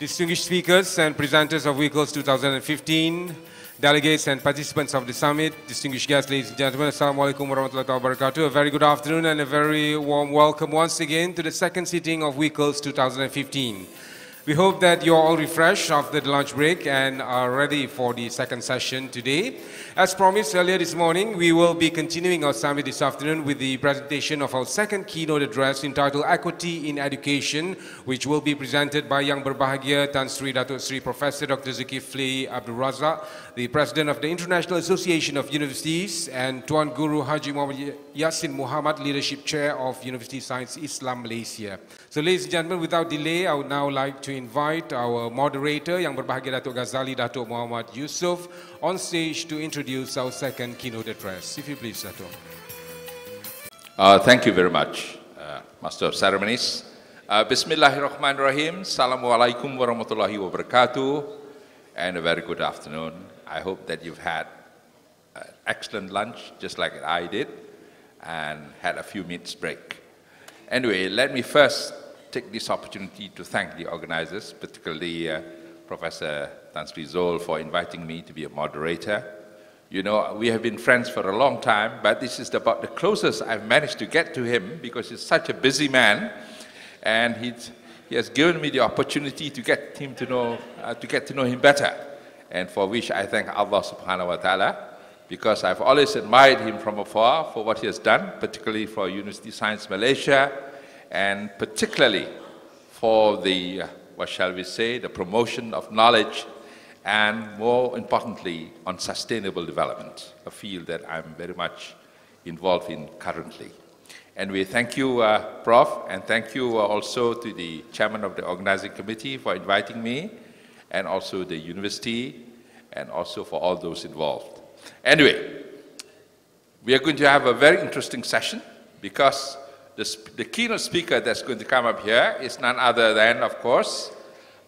distinguished speakers and presenters of WICULS 2015, delegates and participants of the summit, distinguished guests, ladies and gentlemen, Assalamualaikum warahmatullahi wabarakatuh. A very good afternoon and a very warm welcome once again to the second sitting of WICULS 2015. We hope that you're all refreshed after the lunch break and are ready for the second session today. As promised earlier this morning, we will be continuing our summit this afternoon with the presentation of our second keynote address entitled Equity in Education, which will be presented by Yang Berbahagia Tan Sri Dato Sri Professor Dr. Dzulkifli Abdul Razak, the President of the International Association of Universities, and Tuan Guru Haji Muhammad Yassin Muhammad, Leadership Chair of Universiti Sains Islam Malaysia. So ladies and gentlemen, without delay, I would now like to invite our moderator, Yang Berbahagia Dato Ghazali, Dato Muhammad Yusuf, on stage to introduce our second keynote address. If you please, Dato. Thank you very much, Master of Ceremonies. Bismillahirrahmanirrahim. Assalamualaikum warahmatullahi wabarakatuh. And a very good afternoon. I hope that you've had an excellent lunch, just like I did, and had a few minutes break. Anyway, let me first take this opportunity to thank the organizers, particularly Professor Tan Sri Zul, for inviting me to be a moderator. You know, we have been friends for a long time, but this is about the closest I've managed to get to him because he's such a busy man, and he has given me the opportunity to get to know him better, and for which I thank Allah Subhanahu wa Taala, because I've always admired him from afar for what he has done, particularly for Universiti Sains Malaysia, and particularly for the, what shall we say, the promotion of knowledge, and more importantly, on sustainable development, a field that I'm very much involved in currently. And we thank you, Prof, and thank you also to the Chairman of the Organizing Committee for inviting me, and also the University, and also for all those involved. Anyway, we are going to have a very interesting session because the keynote speaker that's going to come up here is none other than, of course,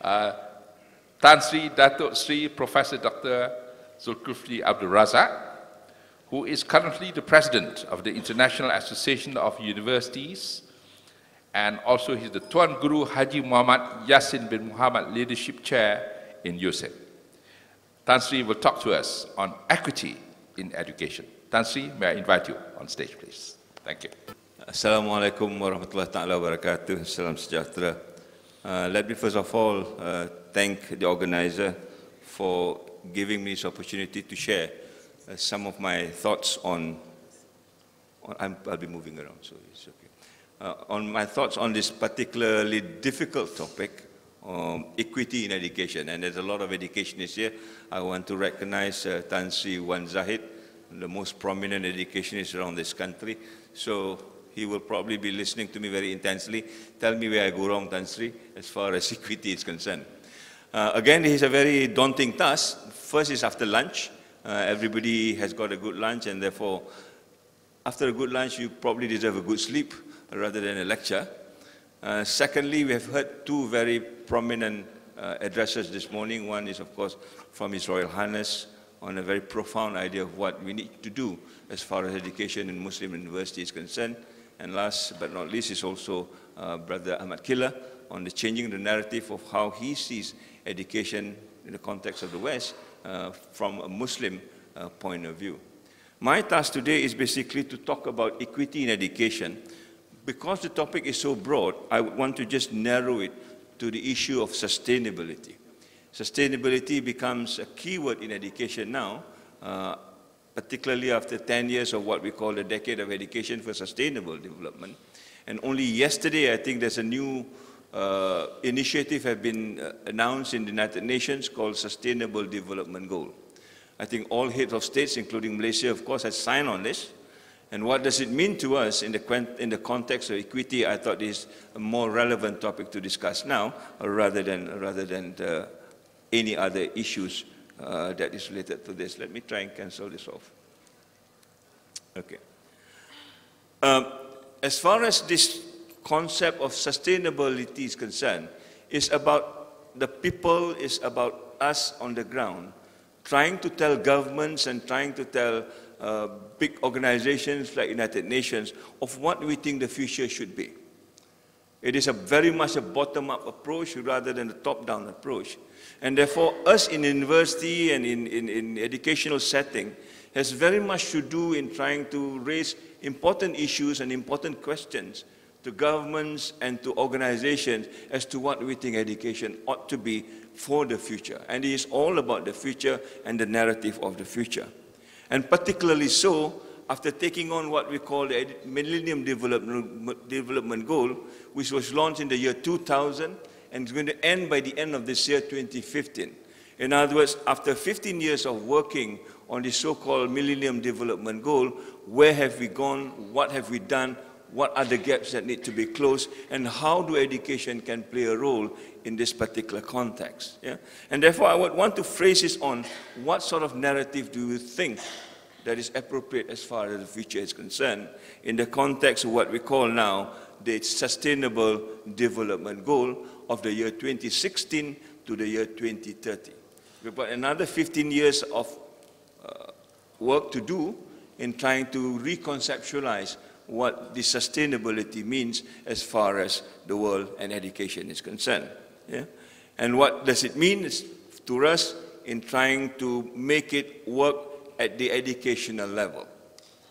Tan Sri Dato Sri Professor Dr. Dzulkifli Abdul Razak, who is currently the President of the International Association of Universities, and also he's the Tuan Guru Haji Muhammad Yassin bin Muhammad Leadership Chair in USIM. Tan Sri will talk to us on equity in education. Tan Sri, may I invite you on stage, please? Thank you. Assalamualaikum warahmatullahi wabarakatuh. Salam sejahtera. Let me first of all thank the organizer for giving me this opportunity to share some of my thoughts on I'll be moving around, so it's okay. On my thoughts on this particularly difficult topic, equity in education. And there's a lot of educationists here. I want to recognize Tan Sri Wan Zahid, the most prominent educationist around this country. So he will probably be listening to me very intensely. Tell me where I go wrong, Tan Sri, as far as equity is concerned. Again, it's a very daunting task. First is after lunch. Everybody has got a good lunch, and therefore, after a good lunch, you probably deserve a good sleep rather than a lecture. Secondly, we have heard two very prominent addresses this morning. One is, of course, from His Royal Highness on a very profound idea of what we need to do as far as education in Muslim university is concerned. And last but not least is also Brother Ahmad Killa on the changing the narrative of how he sees education in the context of the West from a Muslim point of view. My task today is basically to talk about equity in education. Because the topic is so broad, I want to just narrow it to the issue of sustainability. Sustainability becomes a key word in education now, particularly after 10 years of what we call the decade of education for sustainable development. And only yesterday, I think there's a new initiative have been announced in the United Nations called Sustainable Development Goal. I think all heads of states, including Malaysia, of course, has signed on this. And what does it mean to us in the context of equity? I thought is a more relevant topic to discuss now, rather than any other issues that is related to this. Let me try and cancel this off. Okay. As far as this concept of sustainability is concerned, it's about the people, it's about us on the ground, trying to tell governments and trying to tell big organizations like United Nations of what we think the future should be. It is very much a bottom-up approach rather than a top-down approach. And therefore, us in university and in educational setting has very much to do in trying to raise important issues and important questions to governments and to organizations as to what we think education ought to be for the future. And it is all about the future and the narrative of the future. And particularly so, after taking on what we call the Millennium Development Goal, which was launched in the year 2000 and is going to end by the end of this year, 2015. In other words, after 15 years of working on the so-called Millennium Development Goal, where have we gone, what have we done, what are the gaps that need to be closed, and how do education can play a role in this particular context. Yeah? And therefore, I would want to phrase this on what sort of narrative do you think that is appropriate as far as the future is concerned in the context of what we call now the Sustainable Development Goal of the year 2016 to the year 2030. We've got another 15 years of work to do in trying to reconceptualize what the sustainability means as far as the world and education is concerned. Yeah? And what does it mean to us in trying to make it work at the educational level?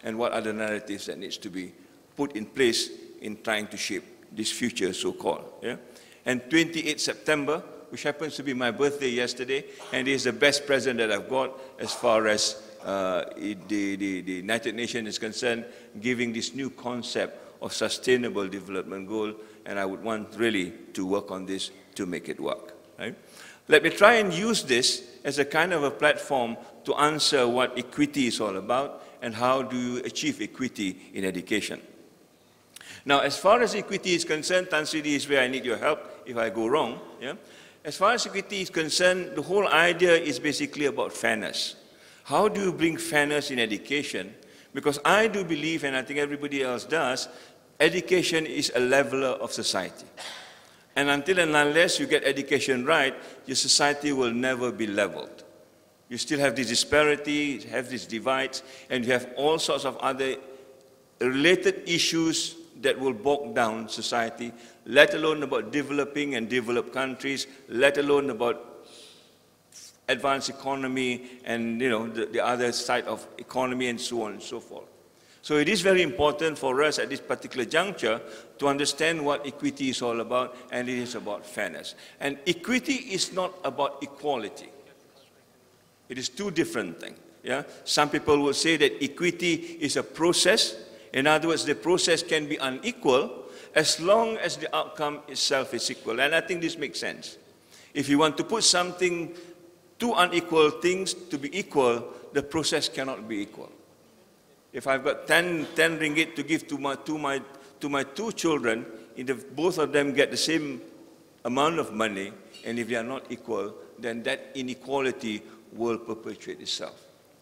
And what are the narratives that needs to be put in place in trying to shape this future, so-called? Yeah? And 28 September, which happens to be my birthday yesterday, and it is the best present that I've got as far as the United Nations is concerned, giving this new concept of sustainable development goal, and I would want really to work on this to make it work. Right? Let me try and use this as a kind of a platform to answer what equity is all about and how do you achieve equity in education. Now, as far as equity is concerned, Tan Sri, is where I need your help if I go wrong. Yeah? As far as equity is concerned, the whole idea is basically about fairness. How do you bring fairness in education? Because I do believe, and I think everybody else does, education is a leveler of society. And until and unless you get education right, your society will never be leveled. You still have this disparity, you have these divides, and you have all sorts of other related issues that will bog down society, let alone about developing and developed countries, let alone about advanced economy and the other side of economy and so on and so forth. So it is very important for us at this particular juncture to understand what equity is all about, and it is about fairness. And equity is not about equality. It is two different things. Yeah? Some people will say that equity is a process. In other words, the process can be unequal as long as the outcome itself is equal. And I think this makes sense. If you want to put something, two unequal things to be equal, the process cannot be equal. If I've got 10 ringgit to give to my two children, if both of them get the same amount of money, and if they are not equal, then that inequality will perpetuate itself.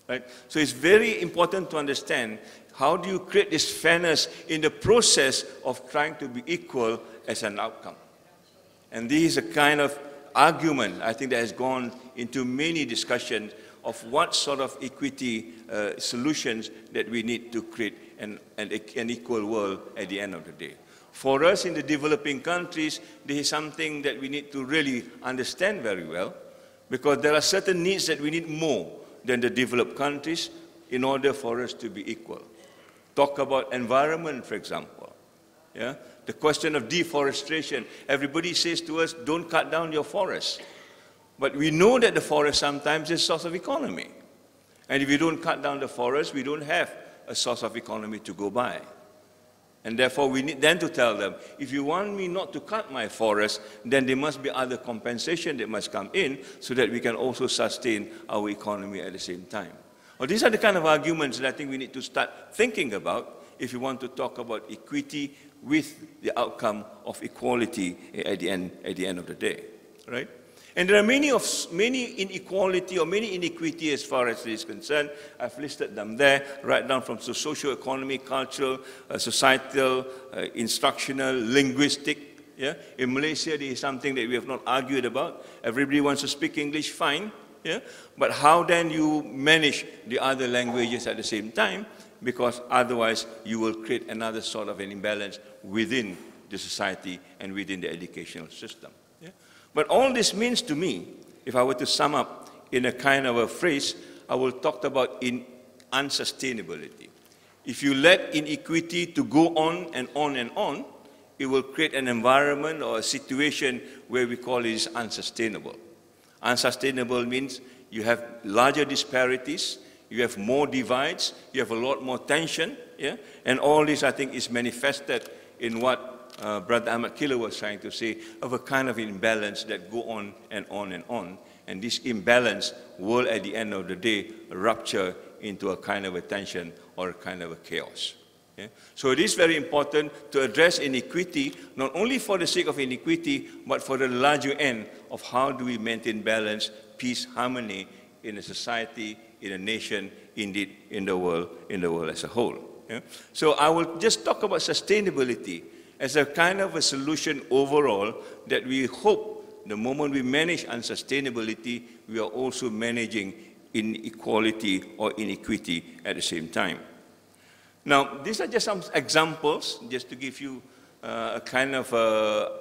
Right? So it's very important to understand how do you create this fairness in the process of trying to be equal as an outcome. And this is a kind of argument, I think, that has gone into many discussions of what sort of equity solutions that we need to create an equal world at the end of the day. For us in the developing countries, this is something that we need to really understand very well, because there are certain needs that we need more than the developed countries in order for us to be equal. Talk about environment, for example. Yeah? The question of deforestation. Everybody says to us, don't cut down your forests. But we know that the forest sometimes is a source of economy. And if you don't cut down the forest, we don't have a source of economy to go by. And therefore, we need then to tell them, if you want me not to cut my forest, then there must be other compensation that must come in so that we can also sustain our economy at the same time. Well, these are the kind of arguments that I think we need to start thinking about if you want to talk about equity with the outcome of equality at the end of the day, right? And there are many inequality or many inequity as far as it is concerned. I've listed them there, right down from socio-economic, cultural, societal, instructional, linguistic. Yeah? In Malaysia, there is something that we have not argued about. Everybody wants to speak English, fine. Yeah? But how then you manage the other languages at the same time? Because otherwise, you will create another sort of an imbalance within the society and within the educational system. Yeah? But all this means to me, if I were to sum up in a kind of a phrase, I will talk about unsustainability. If you let inequity to go on and on and on, it will create an environment or a situation where we call it is unsustainable. Unsustainable means you have larger disparities, you have more divides, you have a lot more tension, yeah? And all this, I think, is manifested in what Brother Ahmad Killer was trying to say, of a kind of imbalance that go on and on and on. And this imbalance will, at the end of the day, rupture into a kind of a tension or a kind of a chaos. Yeah? So it is very important to address inequity, not only for the sake of inequity, but for the larger end of how do we maintain balance, peace, harmony in a society, in a nation, indeed in the world as a whole. Yeah? So I will just talk about sustainability as a kind of a solution overall that we hope the moment we manage unsustainability, we are also managing inequality or inequity at the same time. Now, these are just some examples, just to give you a kind of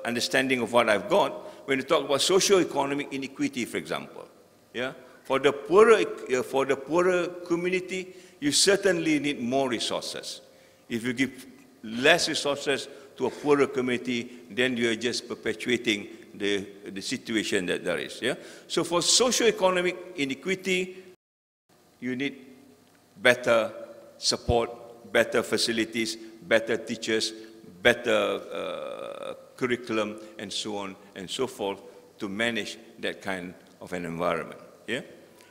understanding of what I've got. When you talk about socio-economic inequity, for example, yeah? For the poorer community, you certainly need more resources. If you give less resources to a poorer community, then you are just perpetuating the situation that there is. Yeah? So for socio-economic inequity, you need better support, better facilities, better teachers, better curriculum, and so on and so forth to manage that kind of an environment. Yeah?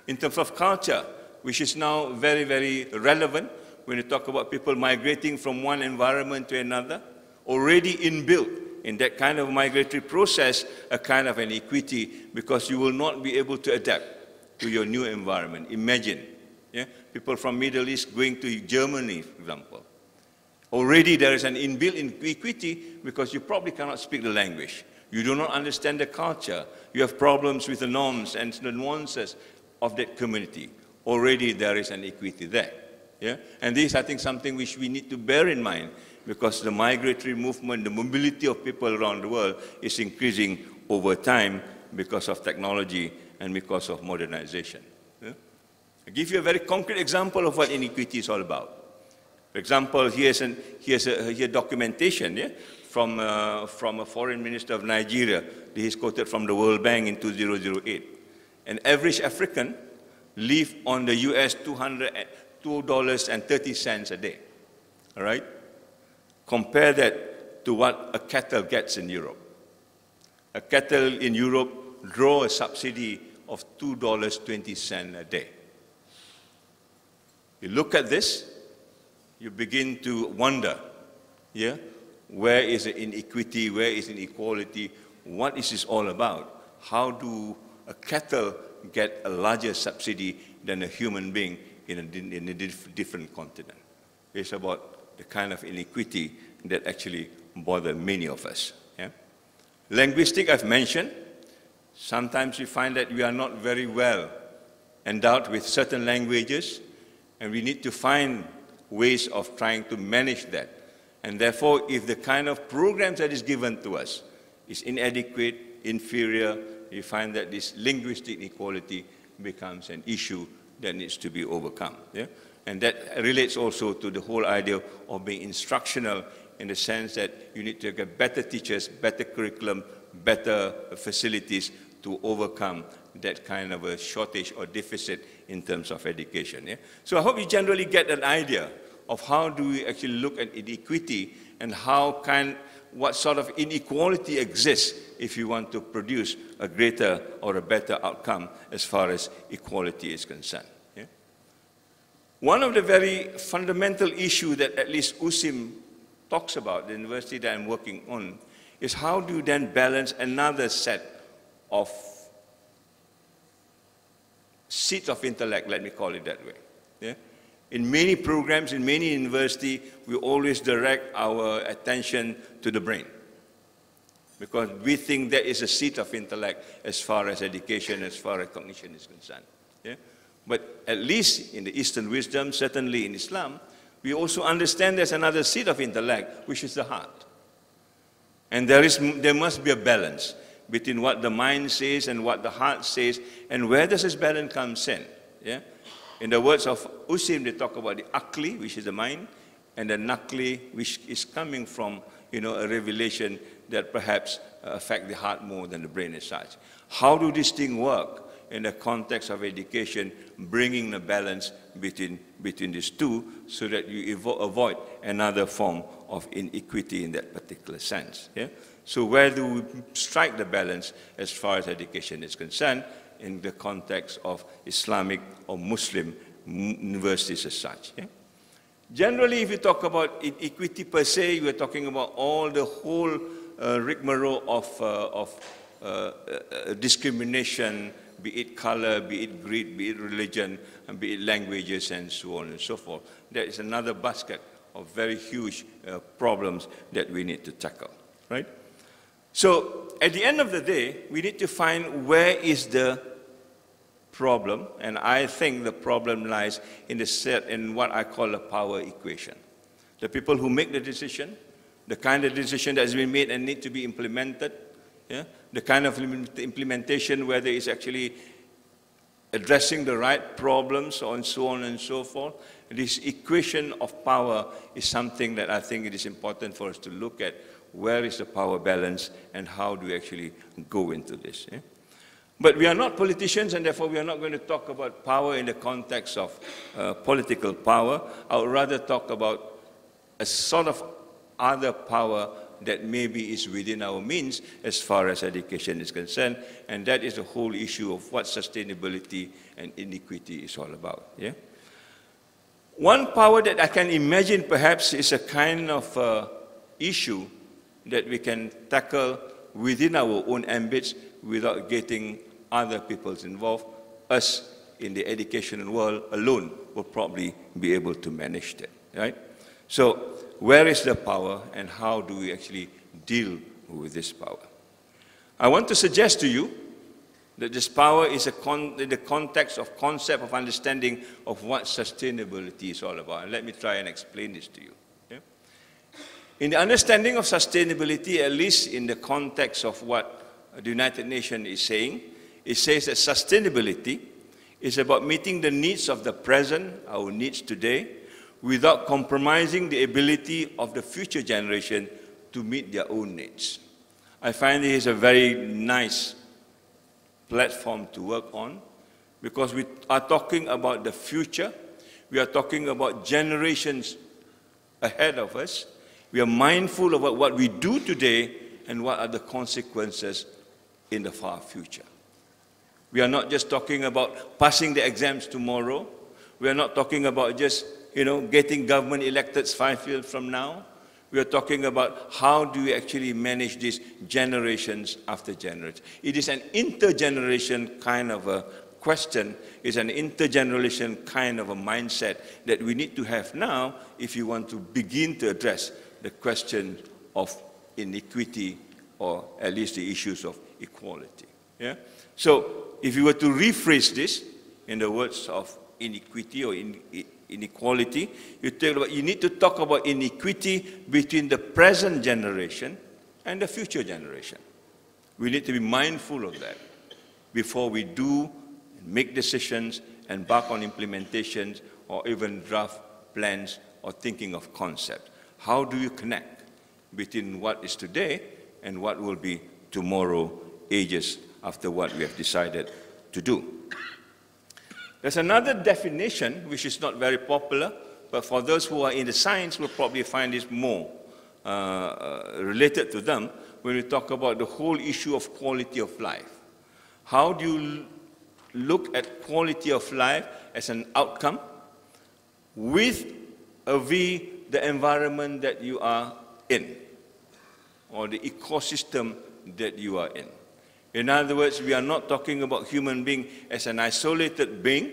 In terms of culture, which is now very, very relevant when you talk about people migrating from one environment to another, already inbuilt in that kind of migratory process, a kind of an equity, because you will not be able to adapt to your new environment. Imagine, yeah? People from Middle East going to Germany, for example. Already there is an inbuilt inequity because you probably cannot speak the language. You do not understand the culture. You have problems with the norms and the nuances of that community. Already there is an equity there. Yeah? And this, I think, something which we need to bear in mind, because the migratory movement, the mobility of people around the world is increasing over time because of technology and because of modernization. Yeah? I'll give you a very concrete example of what inequity is all about. For example, here's documentation, yeah, from a foreign minister of Nigeria. This is quoted from the World Bank in 2008. An average African lives on the US $2.30 a day. All right? Compare that to what a cattle gets in Europe. A cattle in Europe draw a subsidy of $2.20 a day. You look at this, you begin to wonder, yeah, where is the inequity, where is inequality, what is this all about? How do a cattle get a larger subsidy than a human being in a different continent? It's about the kind of inequity that actually bother many of us. Yeah? Linguistic, I've mentioned. Sometimes we find that we are not very well endowed with certain languages, and we need to find ways of trying to manage that. And therefore, if the kind of programs that is given to us is inadequate, inferior, you find that this linguistic inequality becomes an issue that needs to be overcome. Yeah? And that relates also to the whole idea of being instructional, in the sense that you need to get better teachers, better curriculum, better facilities to overcome that kind of a shortage or deficit in terms of education. Yeah? So I hope you generally get an idea of how do we actually look at inequity and what sort of inequality exists if you want to produce a greater or a better outcome as far as equality is concerned. Yeah? One of the very fundamental issues that at least USIM talks about, the university that I'm working on, is how do you then balance another set of seats of intellect, let me call it that way. Yeah? In many programs, in many universities, we always direct our attention to the brain, because we think that is a seat of intellect as far as education, as far as cognition is concerned. Yeah? But at least in the Eastern wisdom, certainly in Islam, we also understand there's another seat of intellect, which is the heart. And there must be a balance between what the mind says and what the heart says, and where does this balance come in? Yeah? In the words of USIM, they talk about the akli, which is the mind, and the nakli, which is coming from, you know, a revelation that perhaps affect the heart more than the brain as such. How do these things work in the context of education, bringing the balance between these two so that you avoid another form of inequity in that particular sense? Yeah? So where do we strike the balance as far as education is concerned in the context of Islamic or Muslim universities as such? Yeah? Generally, if you talk about equity per se, you are talking about all the whole rigmarole of discrimination, be it color, be it greed, be it religion, and be it languages, and so on and so forth. That is another basket of very huge problems that we need to tackle, right? So at the end of the day, we need to find where is the problem, and I think the problem lies in what I call a power equation. The people who make the decision, the kind of decision that has been made and need to be implemented, yeah? The kind of implementation whether it's actually addressing the right problems and so on and so forth. This equation of power is something that I think it is important for us to look at. Where is the power balance and how do we actually go into this? Yeah? But we are not politicians, and therefore we are not going to talk about power in the context of political power. I would rather talk about a sort of other power that maybe is within our means as far as education is concerned, and that is the whole issue of what sustainability and inequity is all about. Yeah? One power that I can imagine perhaps is a kind of issue that we can tackle within our own ambits without getting other people involved. Us in the educational world alone will probably be able to manage that, right? So where is the power and how do we actually deal with this power? I want to suggest to you that this power is in the context of concept of understanding of what sustainability is all about. And let me try and explain this to you. Yeah? In the understanding of sustainability, at least in the context of what the United Nations is saying, it says that sustainability is about meeting the needs of the present, our needs today, without compromising the ability of the future generation to meet their own needs. I find it is a very nice platform to work on because we are talking about the future. We are talking about generations ahead of us. We are mindful about what we do today and what are the consequences in the far future. We are not just talking about passing the exams tomorrow. We are not talking about just getting government elected 5 years from now. We are talking about how do we actually manage this generations after generations. It is an intergeneration kind of a question. It's an intergeneration kind of a mindset that we need to have now if you want to begin to address the question of inequity or at least the issues of equality. Yeah? So if you were to rephrase this in the words of inequity or inequality, you need to talk about inequity between the present generation and the future generation. We need to be mindful of that before we do make decisions, embark on implementations, or even draft plans or thinking of concepts. How do you connect between what is today and what will be tomorrow, ages after what we have decided to do? There's another definition which is not very popular, but for those who are in the science will probably find this more related to them when we talk about the whole issue of quality of life. How do you look at quality of life as an outcome with the environment that you are in or the ecosystem that you are in? In other words, we are not talking about human being as an isolated being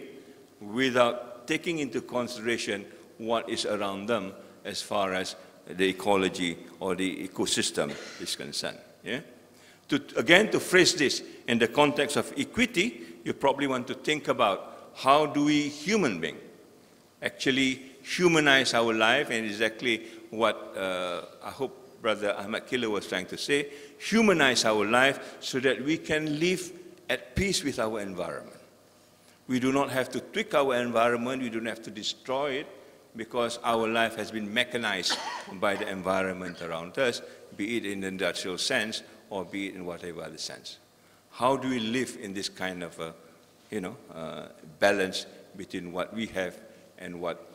without taking into consideration what is around them as far as the ecology or the ecosystem is concerned. Yeah? Again, to phrase this in the context of equity, you probably want to think about how do we human beings actually humanize our life, and exactly what I hope Brother Ahmad Killer was trying to say, humanize our life so that we can live at peace with our environment. We do not have to tweak our environment, we don't have to destroy it, because our life has been mechanized by the environment around us, be it in the industrial sense or be it in whatever other sense. How do we live in this kind of balance between what we have and what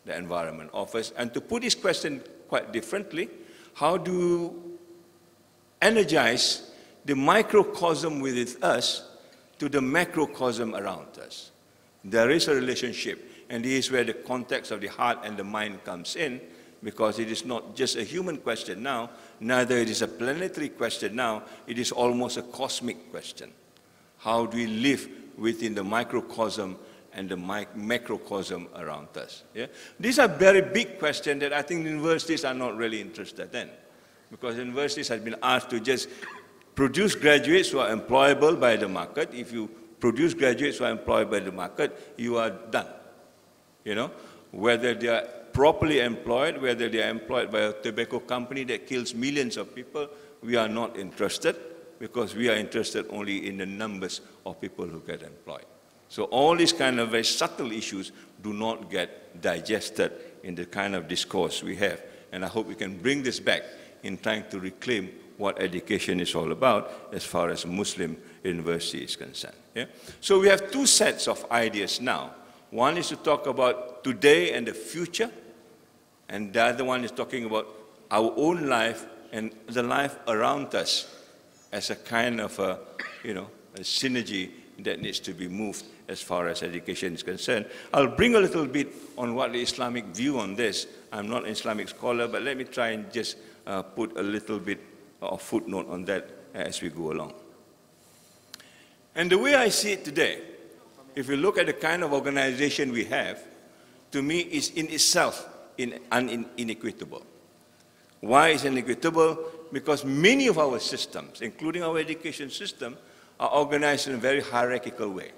the environment offers? And to put this question quite differently, how do you energize the microcosm within us to the macrocosm around us? There is a relationship, and this is where the context of the heart and the mind comes in, because it is not just a human question now, neither it is a planetary question now, it is almost a cosmic question. How do we live within the microcosm and the macrocosm around us? Yeah? These are very big questions that I think universities are not really interested in, because universities have been asked to just produce graduates who are employable by the market. If you produce graduates who are employed by the market, you are done. You know, whether they are properly employed, whether they are employed by a tobacco company that kills millions of people, we are not interested, because we are interested only in the numbers of people who get employed. So all these kind of very subtle issues do not get digested in the kind of discourse we have. And I hope we can bring this back in trying to reclaim what education is all about as far as a Muslim university is concerned. Yeah? So we have two sets of ideas now. One is to talk about today and the future, and the other one is talking about our own life and the life around us as a kind of a synergy that needs to be moved as far as education is concerned. I'll bring a little bit on what the Islamic view on this. I'm not an Islamic scholar, but let me try and just put a little bit of footnote on that as we go along. And the way I see it today, if you look at the kind of organization we have, to me is in itself inequitable. Why is it inequitable? Because many of our systems, including our education system, are organized in a very hierarchical way.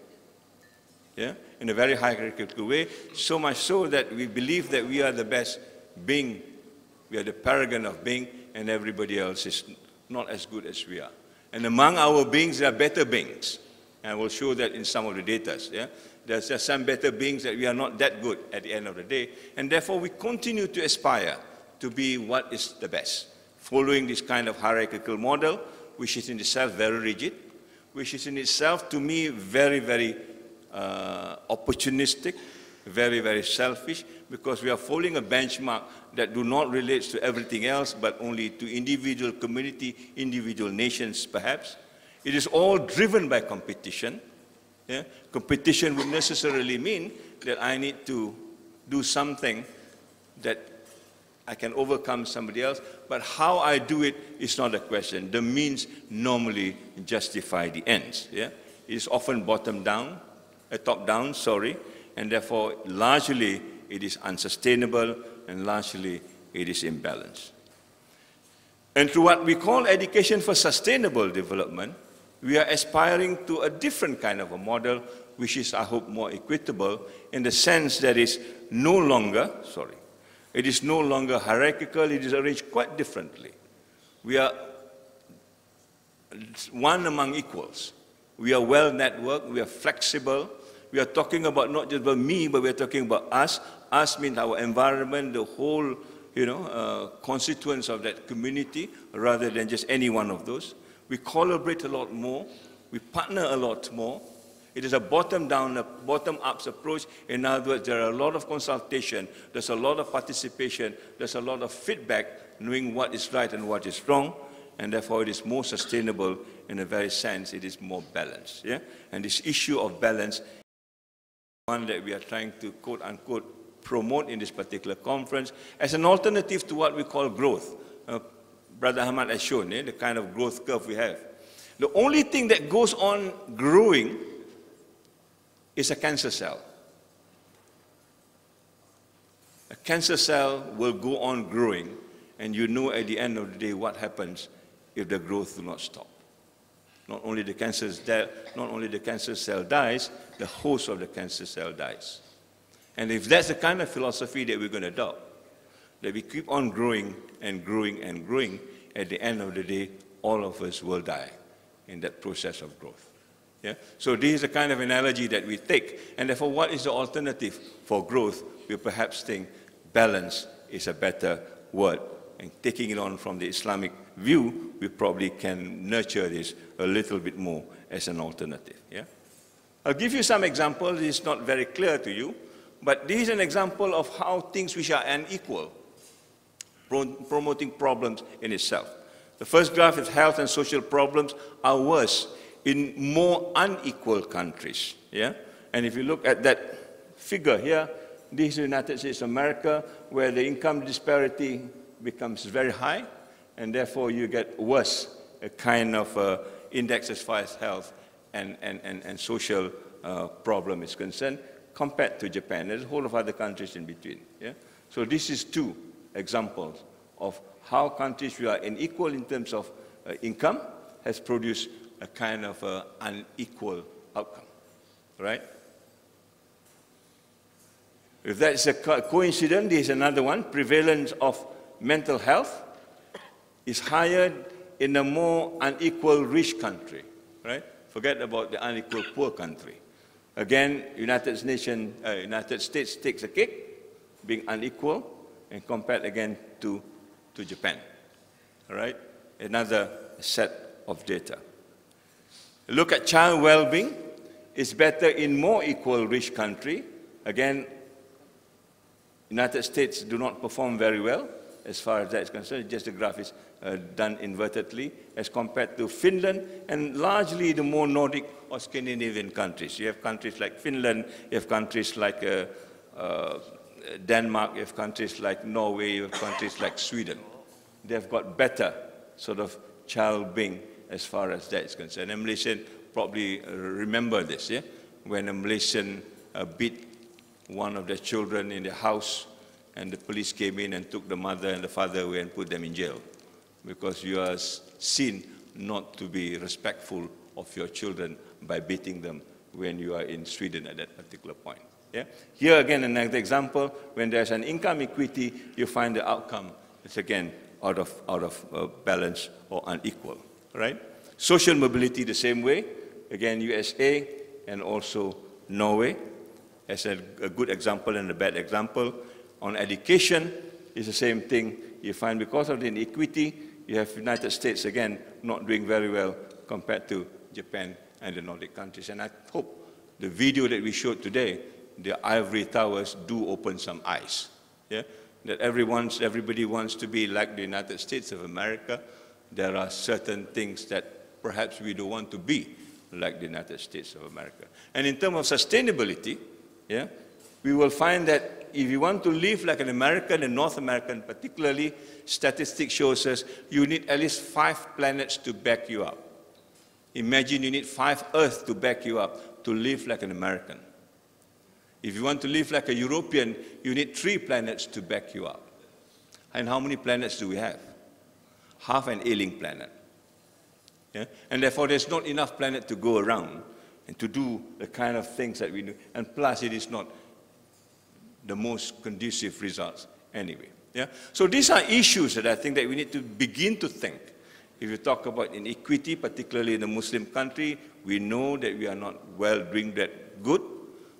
Yeah? In a very hierarchical way, so much so that we believe that we are the best being, we are the paragon of being, and everybody else is not as good as we are. And among our beings, there are better beings. And we'll show that in some of the data. Yeah? There's some better beings that we are not that good at the end of the day. And therefore, we continue to aspire to be what is the best, following this kind of hierarchical model, which is in itself very rigid, which is in itself, to me, very, very opportunistic, very, very selfish, because we are following a benchmark that do not relate to everything else, but only to individual community, individual nations, perhaps. It is all driven by competition. Yeah? Competition would necessarily mean that I need to do something that I can overcome somebody else, but how I do it is not a question. The means normally justify the ends. Yeah? It is often top-down, and therefore largely it is unsustainable and largely it is imbalanced. And through what we call education for sustainable development, we are aspiring to a different kind of a model, which is, I hope, more equitable in the sense that it is no longer hierarchical, it is arranged quite differently. We are one among equals. We are well networked, we are flexible. We are talking about not just about me, but we are talking about us. Us means our environment, the whole constituents of that community, rather than just any one of those. We collaborate a lot more. We partner a lot more. It is a bottom-down, a bottom-up approach. In other words, there are a lot of consultation. There's a lot of participation. There's a lot of feedback, knowing what is right and what is wrong. And therefore, it is more sustainable in a very sense. It is more balanced. Yeah? And this issue of balance, one that we are trying to, quote-unquote, promote in this particular conference as an alternative to what we call growth. Brother Ahmad has shown the kind of growth curve we have. The only thing that goes on growing is a cancer cell. A cancer cell will go on growing, and you know at the end of the day what happens if the growth do not stop. Not only the cancer cell dies, the host of the cancer cell dies. And if that's the kind of philosophy that we're going to adopt, that we keep on growing and growing and growing, at the end of the day, all of us will die in that process of growth. Yeah? So this is the kind of analogy that we take. And therefore, what is the alternative for growth? We perhaps think balance is a better word. And taking it on from the Islamic view, we probably can nurture this a little bit more as an alternative. Yeah? I'll give you some examples. It's not very clear to you, but this is an example of how things which are unequal, promoting problems in itself. The first graph is health and social problems are worse in more unequal countries. Yeah? And if you look at that figure here, this is the United States of America, where the income disparity becomes very high, and therefore you get worse a kind of index as far as health and social problem is concerned, compared to Japan. There's a whole of other countries in between. Yeah? So this is two examples of how countries who are unequal in terms of income has produced a kind of unequal outcome, right? If that's a coincidence, there's another one. Prevalence of mental health is higher in a more unequal rich country, right? Forget about the unequal poor country. Again, United States takes a cake, being unequal, and compared again to Japan, all right? Another set of data. Look at child well-being. It's better in more equal rich country. Again, United States do not perform very well as far as that is concerned. Just the graph is done invertedly as compared to Finland and largely the more Nordic or Scandinavian countries. You have countries like Finland, you have countries like Denmark, you have countries like Norway, you have countries like Sweden. They've got better sort of child being as far as that is concerned. And Malaysian probably remember this, yeah? When a Malaysian beat one of their children in the house, and the police came in and took the mother and the father away and put them in jail, because you are seen not to be respectful of your children by beating them when you are in Sweden at that particular point. Yeah? Here again, another example, when there's an income equity, you find the outcome is again out of balance or unequal, right? Social mobility the same way, again USA and also Norway as a good example and a bad example. On education, it's the same thing. You find because of the inequity, you have United States again not doing very well compared to Japan and the Nordic countries. And I hope the video that we showed today, the ivory towers, do open some eyes. Yeah? That everybody wants to be like the United States of America. There are certain things that perhaps we don't want to be like the United States of America. And in terms of sustainability, yeah, we will find that if you want to live like an American and North American particularly, statistics shows us you need at least 5 planets to back you up. Imagine you need 5 Earths to back you up to live like an American. If you want to live like a European, you need 3 planets to back you up. And how many planets do we have? Half an ailing planet. Yeah? And therefore, there's not enough planet to go around and to do the kind of things that we do. And plus, it is not the most conducive results anyway. Yeah? So these are issues that I think that we need to begin to think. If you talk about inequity, particularly in a Muslim country, we know that we are not well doing that good,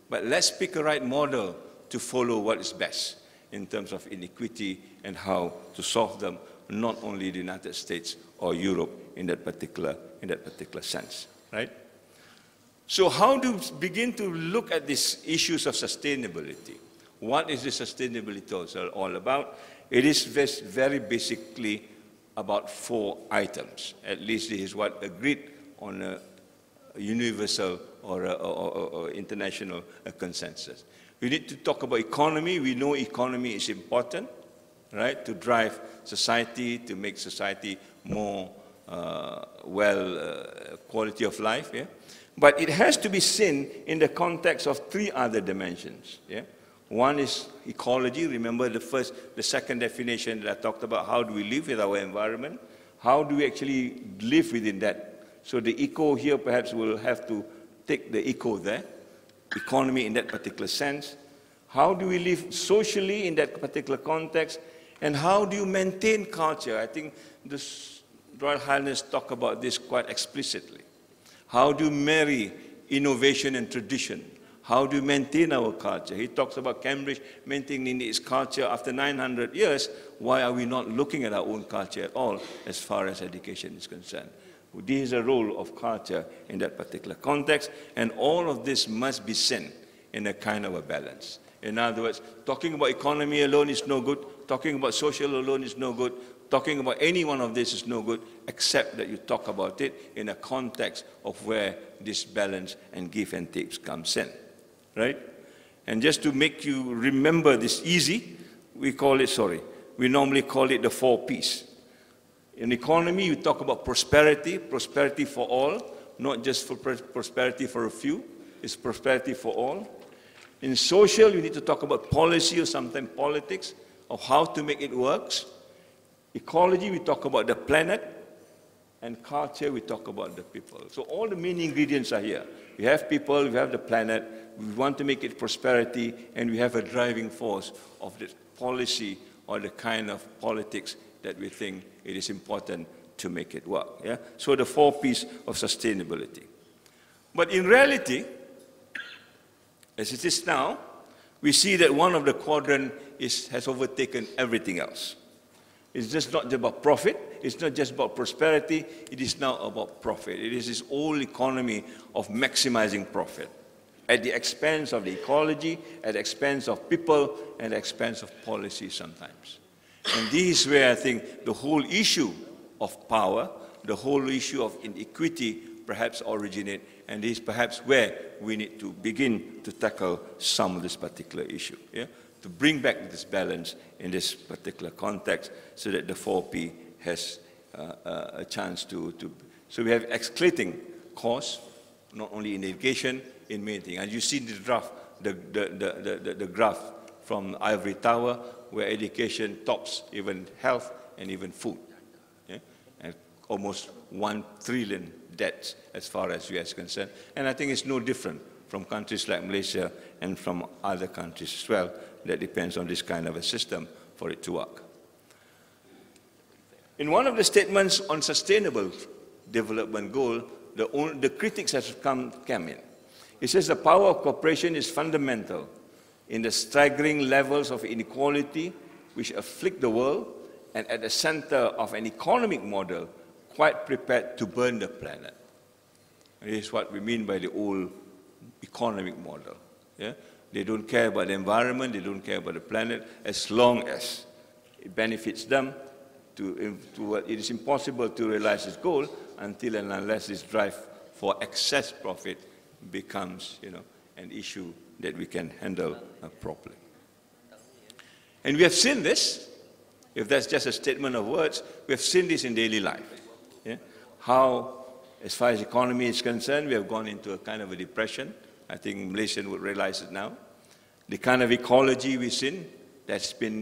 but let's pick a right model to follow what is best in terms of inequity and how to solve them, not only the United States or Europe in that particular sense, right? So how do we begin to look at these issues of sustainability? What is the sustainability all about? It is very basically about 4 items. At least this is what agreed on a universal or international consensus. We need to talk about economy. We know economy is important, right, to drive society, to make society more quality of life. Yeah? But it has to be seen in the context of 3 other dimensions. Yeah? One is ecology. Remember the second definition that I talked about, how do we live with our environment? How do we actually live within that? So the eco here perhaps will have to take the eco there, economy in that particular sense. How do we live socially in that particular context? And how do you maintain culture? I think the Royal Highness talk about this quite explicitly. How do you marry innovation and tradition? How do you maintain our culture? He talks about Cambridge maintaining its culture after 900 years. Why are we not looking at our own culture at all as far as education is concerned? This is a role of culture in that particular context, and all of this must be seen in a kind of a balance. In other words, talking about economy alone is no good, talking about social alone is no good, talking about any one of this is no good, except that you talk about it in a context of where this balance and give and takes comes in, right? And just to make you remember this easy, we normally call it the 4 Ps. In economy, you talk about prosperity, prosperity for all, not just for prosperity for a few, it's prosperity for all. In social, you need to talk about policy or sometimes politics of how to make it work. Ecology, we talk about the planet, and culture, we talk about the people. So all the main ingredients are here. We have people, we have the planet, we want to make it prosperity, and we have a driving force of the policy or the kind of politics that we think it is important to make it work. Yeah? So the 4 Ps of sustainability. But in reality, as it is now, we see that one of the quadrants has overtaken everything else. It's just not just about profit, it's not just about prosperity, it is now about profit. It is this whole economy of maximizing profit at the expense of the ecology, at the expense of people, and at the expense of policy sometimes. And this is where I think the whole issue of power, the whole issue of inequity perhaps originate, and this is perhaps where we need to begin to tackle some of this particular issue, yeah? To bring back this balance in this particular context so that the 4P has a chance to. So we have escalating costs, not only in education, in many things. And you see the graph from Ivory Tower, where education tops even health and even food. Yeah? And almost 1 trillion debts as far as US is concerned. And I think it's no different from countries like Malaysia and from other countries as well. That depends on this kind of a system for it to work. In one of the statements on sustainable development goal, the critics have come in. It says the power of cooperation is fundamental in the staggering levels of inequality which afflict the world, and at the center of an economic model quite prepared to burn the planet. And this is what we mean by the old economic model. Yeah? They don't care about the environment, they don't care about the planet, as long as it benefits them. It is impossible to realize this goal until and unless this drive for excess profit becomes, an issue that we can handle properly. And we have seen this. If that's just a statement of words, we have seen this in daily life. Yeah? How, as far as economy is concerned, we have gone into a kind of a depression. I think Malaysians would realize it now. The kind of ecology we've seen, that's been,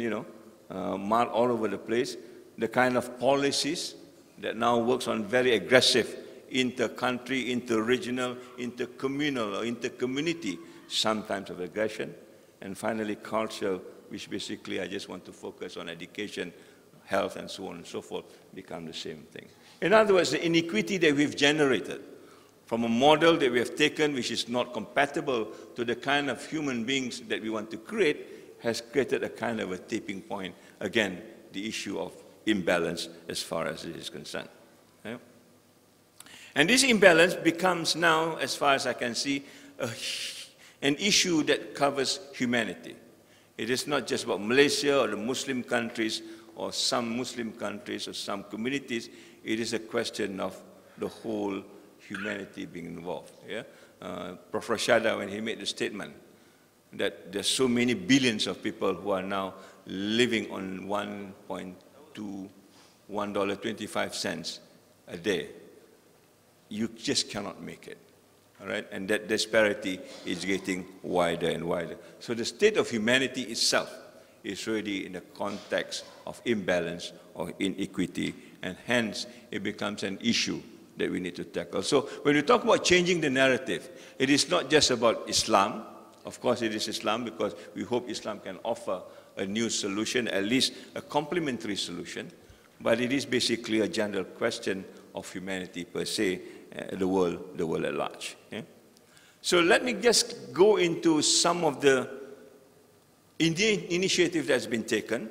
marked all over the place. The kind of policies that now works on very aggressive inter-country, inter-regional, inter-communal, or inter-community, sometimes of aggression. And finally, culture, which basically I just want to focus on education, health, and so on and so forth, become the same thing. In other words, the inequity that we've generated from a model that we have taken, which is not compatible to the kind of human beings that we want to create, has created a kind of a tipping point. Again, the issue of imbalance as far as it is concerned. Okay? And this imbalance becomes now, as far as I can see, an issue that covers humanity. It is not just about Malaysia or the Muslim countries or some Muslim countries or some communities. It is a question of the whole humanity being involved. Yeah? Prof. Rashada, when he made the statement that there's so many billions of people who are now living on $1.25 a day, you just cannot make it. All right? And that disparity is getting wider and wider. So the state of humanity itself is really in the context of imbalance or inequity, and hence it becomes an issue that we need to tackle. So when we talk about changing the narrative, it is not just about Islam. Of course it is Islam, because we hope Islam can offer a new solution, at least a complementary solution, but it is basically a general question of humanity per se, the world at large. Yeah? So let me just go into some of the initiative that's been taken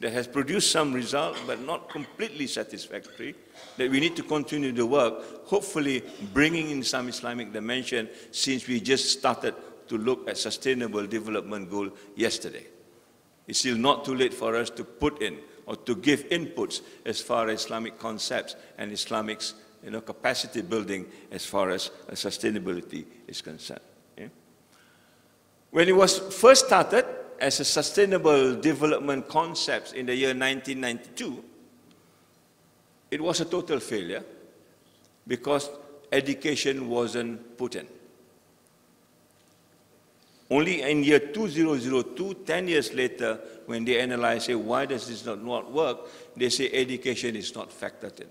that has produced some result, but not completely satisfactory, that we need to continue the work, hopefully bringing in some Islamic dimension since we just started to look at sustainable development goal yesterday. It's still not too late for us to put in or to give inputs as far as Islamic concepts and Islamic capacity building as far as sustainability is concerned. Yeah? When it was first started as a sustainable development concept in the year 1992, it was a total failure because education wasn't put in. Only in year 2002, 10 years later, when they analyze, say, why does this not work, they say education is not factored in.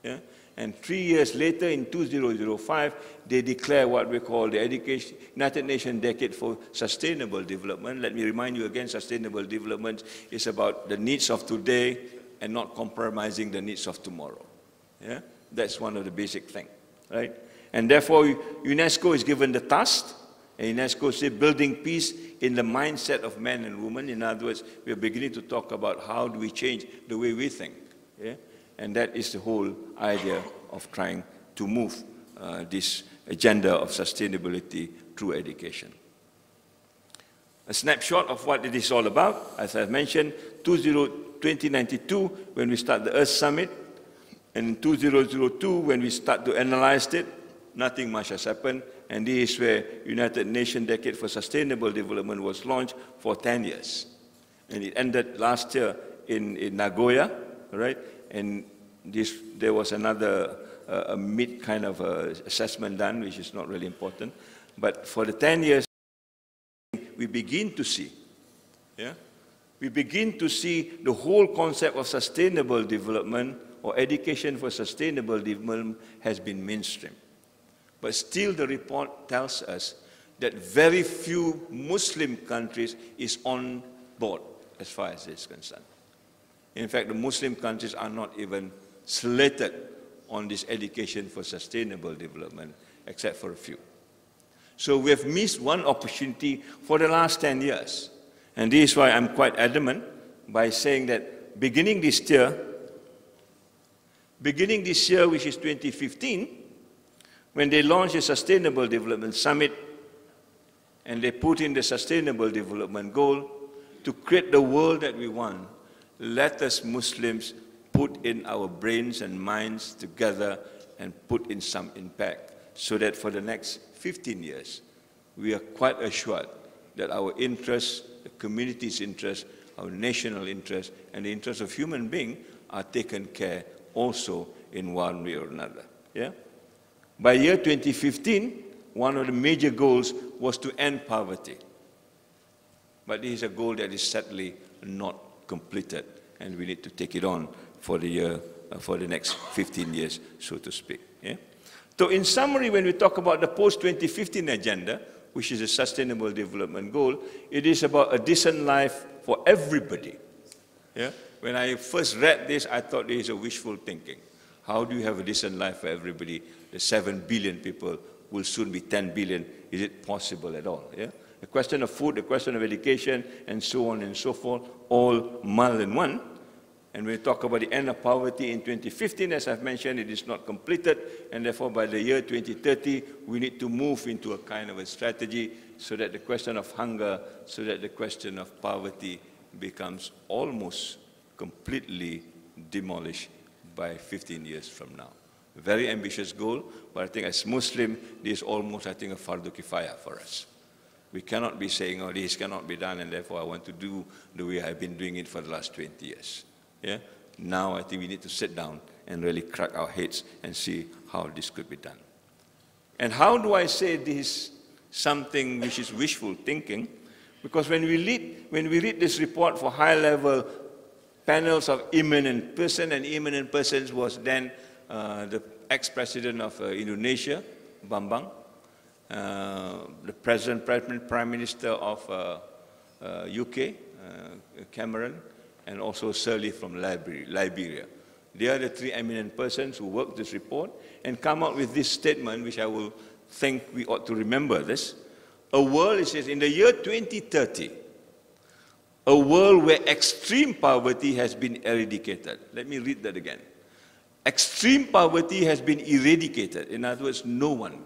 Yeah? And 3 years later, in 2005, they declare what we call the United Nations Decade for Sustainable Development. Let me remind you again, sustainable development is about the needs of today and not compromising the needs of tomorrow. Yeah? That's one of the basic things, right? And therefore, UNESCO is given the task, and UNESCO says building peace in the mindset of men and women. In other words, we are beginning to talk about how do we change the way we think. Yeah? And that is the whole idea of trying to move this agenda of sustainability through education. A snapshot of what it is all about, as I mentioned, 2092 when we start the Earth Summit, and in 2002 when we start to analyze it, nothing much has happened, and this is where United Nations Decade for Sustainable Development was launched for 10 years. And it ended last year in Nagoya, right? And there was another a mid kind of assessment done, which is not really important. But for the 10 years, we begin to see, yeah? We begin to see the whole concept of sustainable development or education for sustainable development has been mainstream. But still the report tells us that very few Muslim countries is on board as far as it's concerned. In fact, the Muslim countries are not even slated on this education for sustainable development, except for a few. So we have missed one opportunity for the last 10 years. And this is why I'm quite adamant by saying that beginning this year, which is 2015, when they launched the Sustainable Development Summit, and they put in the Sustainable Development Goal to create the world that we want, let us Muslims put in our brains and minds together and put in some impact so that for the next 15 years, we are quite assured that our interests, the community's interests, our national interests, and the interests of human beings are taken care also in one way or another. Yeah? By year 2015, one of the major goals was to end poverty. But this is a goal that is sadly not completed, and we need to take it on for the next 15 years, so to speak. Yeah? So in summary, when we talk about the post-2015 agenda, which is a sustainable development goal, it is about a decent life for everybody. Yeah? When I first read this, I thought this is a wishful thinking. How do you have a decent life for everybody? The 7 billion people will soon be 10 billion. Is it possible at all? Yeah? The question of food, the question of education, and so on and so forth, all mulled in one. And when we talk about the end of poverty in 2015, as I've mentioned, it is not completed, and therefore by the year 2030, we need to move into a kind of a strategy so that the question of hunger, so that the question of poverty becomes almost completely demolished by 15 years from now. A very ambitious goal, but I think as Muslim, this is almost, I think, a fardu kifaya for us. We cannot be saying, oh, this cannot be done, and therefore I want to do the way I've been doing it for the last 20 years. Yeah? Now I think we need to sit down and really crack our heads and see how this could be done. And how do I say this is something which is wishful thinking? Because when we read this report for high-level panels of eminent person, and eminent persons was then the ex-president of Indonesia, Bambang, the Prime Minister of UK, Cameron, and also Sirleaf from Liberia. They are the three eminent persons who worked this report and come out with this statement, which I will think we ought to remember this. A world, it says, in the year 2030, a world where extreme poverty has been eradicated. Let me read that again. Extreme poverty has been eradicated. In other words, no one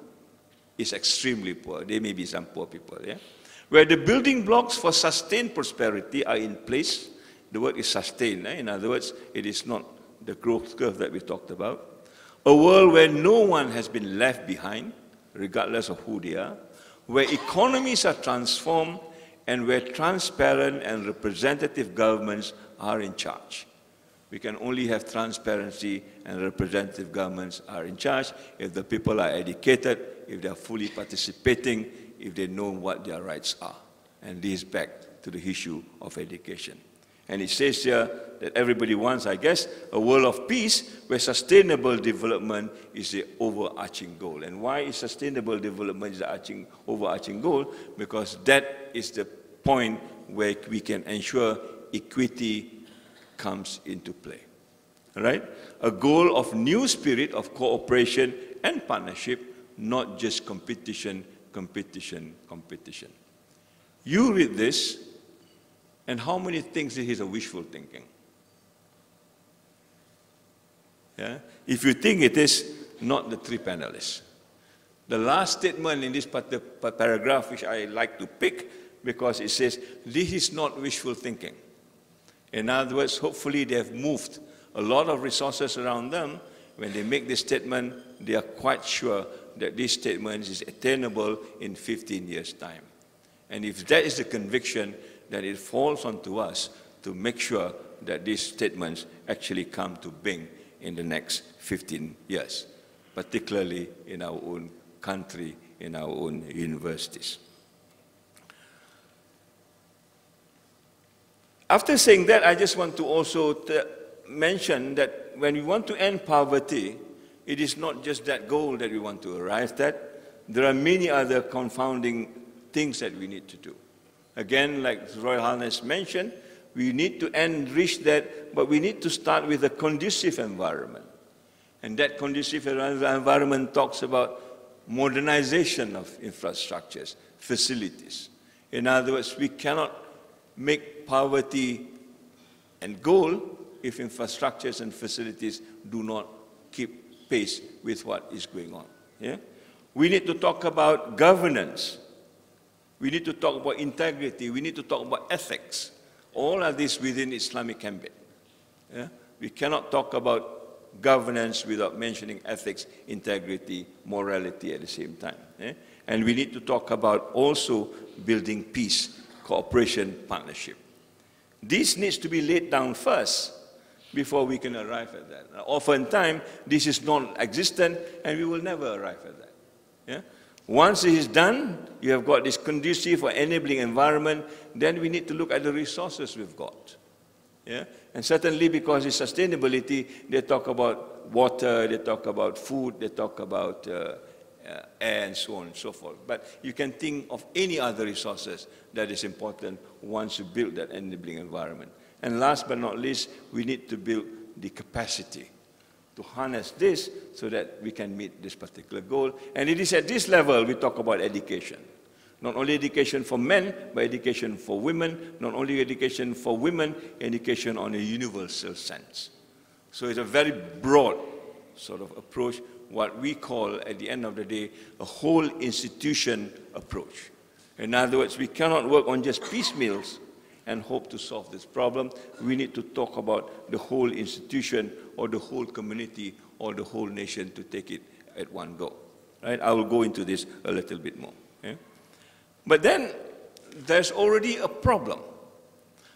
is extremely poor. There may be some poor people, yeah? Where the building blocks for sustained prosperity are in place. The word is sustain. In other words, it is not the growth curve that we talked about. A world where no one has been left behind, regardless of who they are. Where economies are transformed and where transparent and representative governments are in charge. We can only have transparency and representative governments are in charge if the people are educated, if they are fully participating, if they know what their rights are. And this is back to the issue of education. And it says here that everybody wants, I guess, a world of peace where sustainable development is the overarching goal. And why is sustainable development the overarching goal? Because that is the point where we can ensure equity comes into play. Right? A goal of new spirit of cooperation and partnership, not just competition, competition, competition. You read this, and how many things this is a wishful thinking? Yeah? If you think it is, not the three panelists. The last statement in this paragraph, which I like to pick, because it says, this is not wishful thinking. In other words, hopefully they have moved a lot of resources around them. When they make this statement, they are quite sure that this statement is attainable in 15 years' time. And if that is the conviction, then it falls onto us to make sure that these statements actually come to being in the next 15 years, particularly in our own country, in our own universities. After saying that, I just want to also mention that when we want to end poverty, it is not just that goal that we want to arrive at. There are many other confounding things that we need to do. Again, like His Royal Highness mentioned, we need to reach that, but we need to start with a conducive environment. And that conducive environment talks about modernization of infrastructures, facilities. In other words, we cannot make poverty and goal if infrastructures and facilities do not keep pace with what is going on. Yeah? We need to talk about governance. We need to talk about integrity. We need to talk about ethics. All of this within Islamic ambit. Yeah? We cannot talk about governance without mentioning ethics, integrity, morality at the same time. Yeah? And we need to talk about also building peace, cooperation, partnership. This needs to be laid down first before we can arrive at that. Oftentimes, this is non-existent and we will never arrive at that. Yeah? Once it is done, you have got this conducive or enabling environment, then we need to look at the resources we've got. Yeah? And certainly because it's sustainability, they talk about water, they talk about food, they talk about air and so on and so forth. But you can think of any other resources that is important once you build that enabling environment. And last but not least, we need to build the capacity to harness this so that we can meet this particular goal. And it is at this level we talk about education. Not only education for men, but education for women. Not only education for women, education on a universal sense. So it's a very broad sort of approach, what we call, at the end of the day, a whole institution approach. In other words, we cannot work on just piecemeals and hope to solve this problem. We need to talk about the whole institution or the whole community or the whole nation to take it at one go. Right? I will go into this a little bit more. Yeah? But then there's already a problem.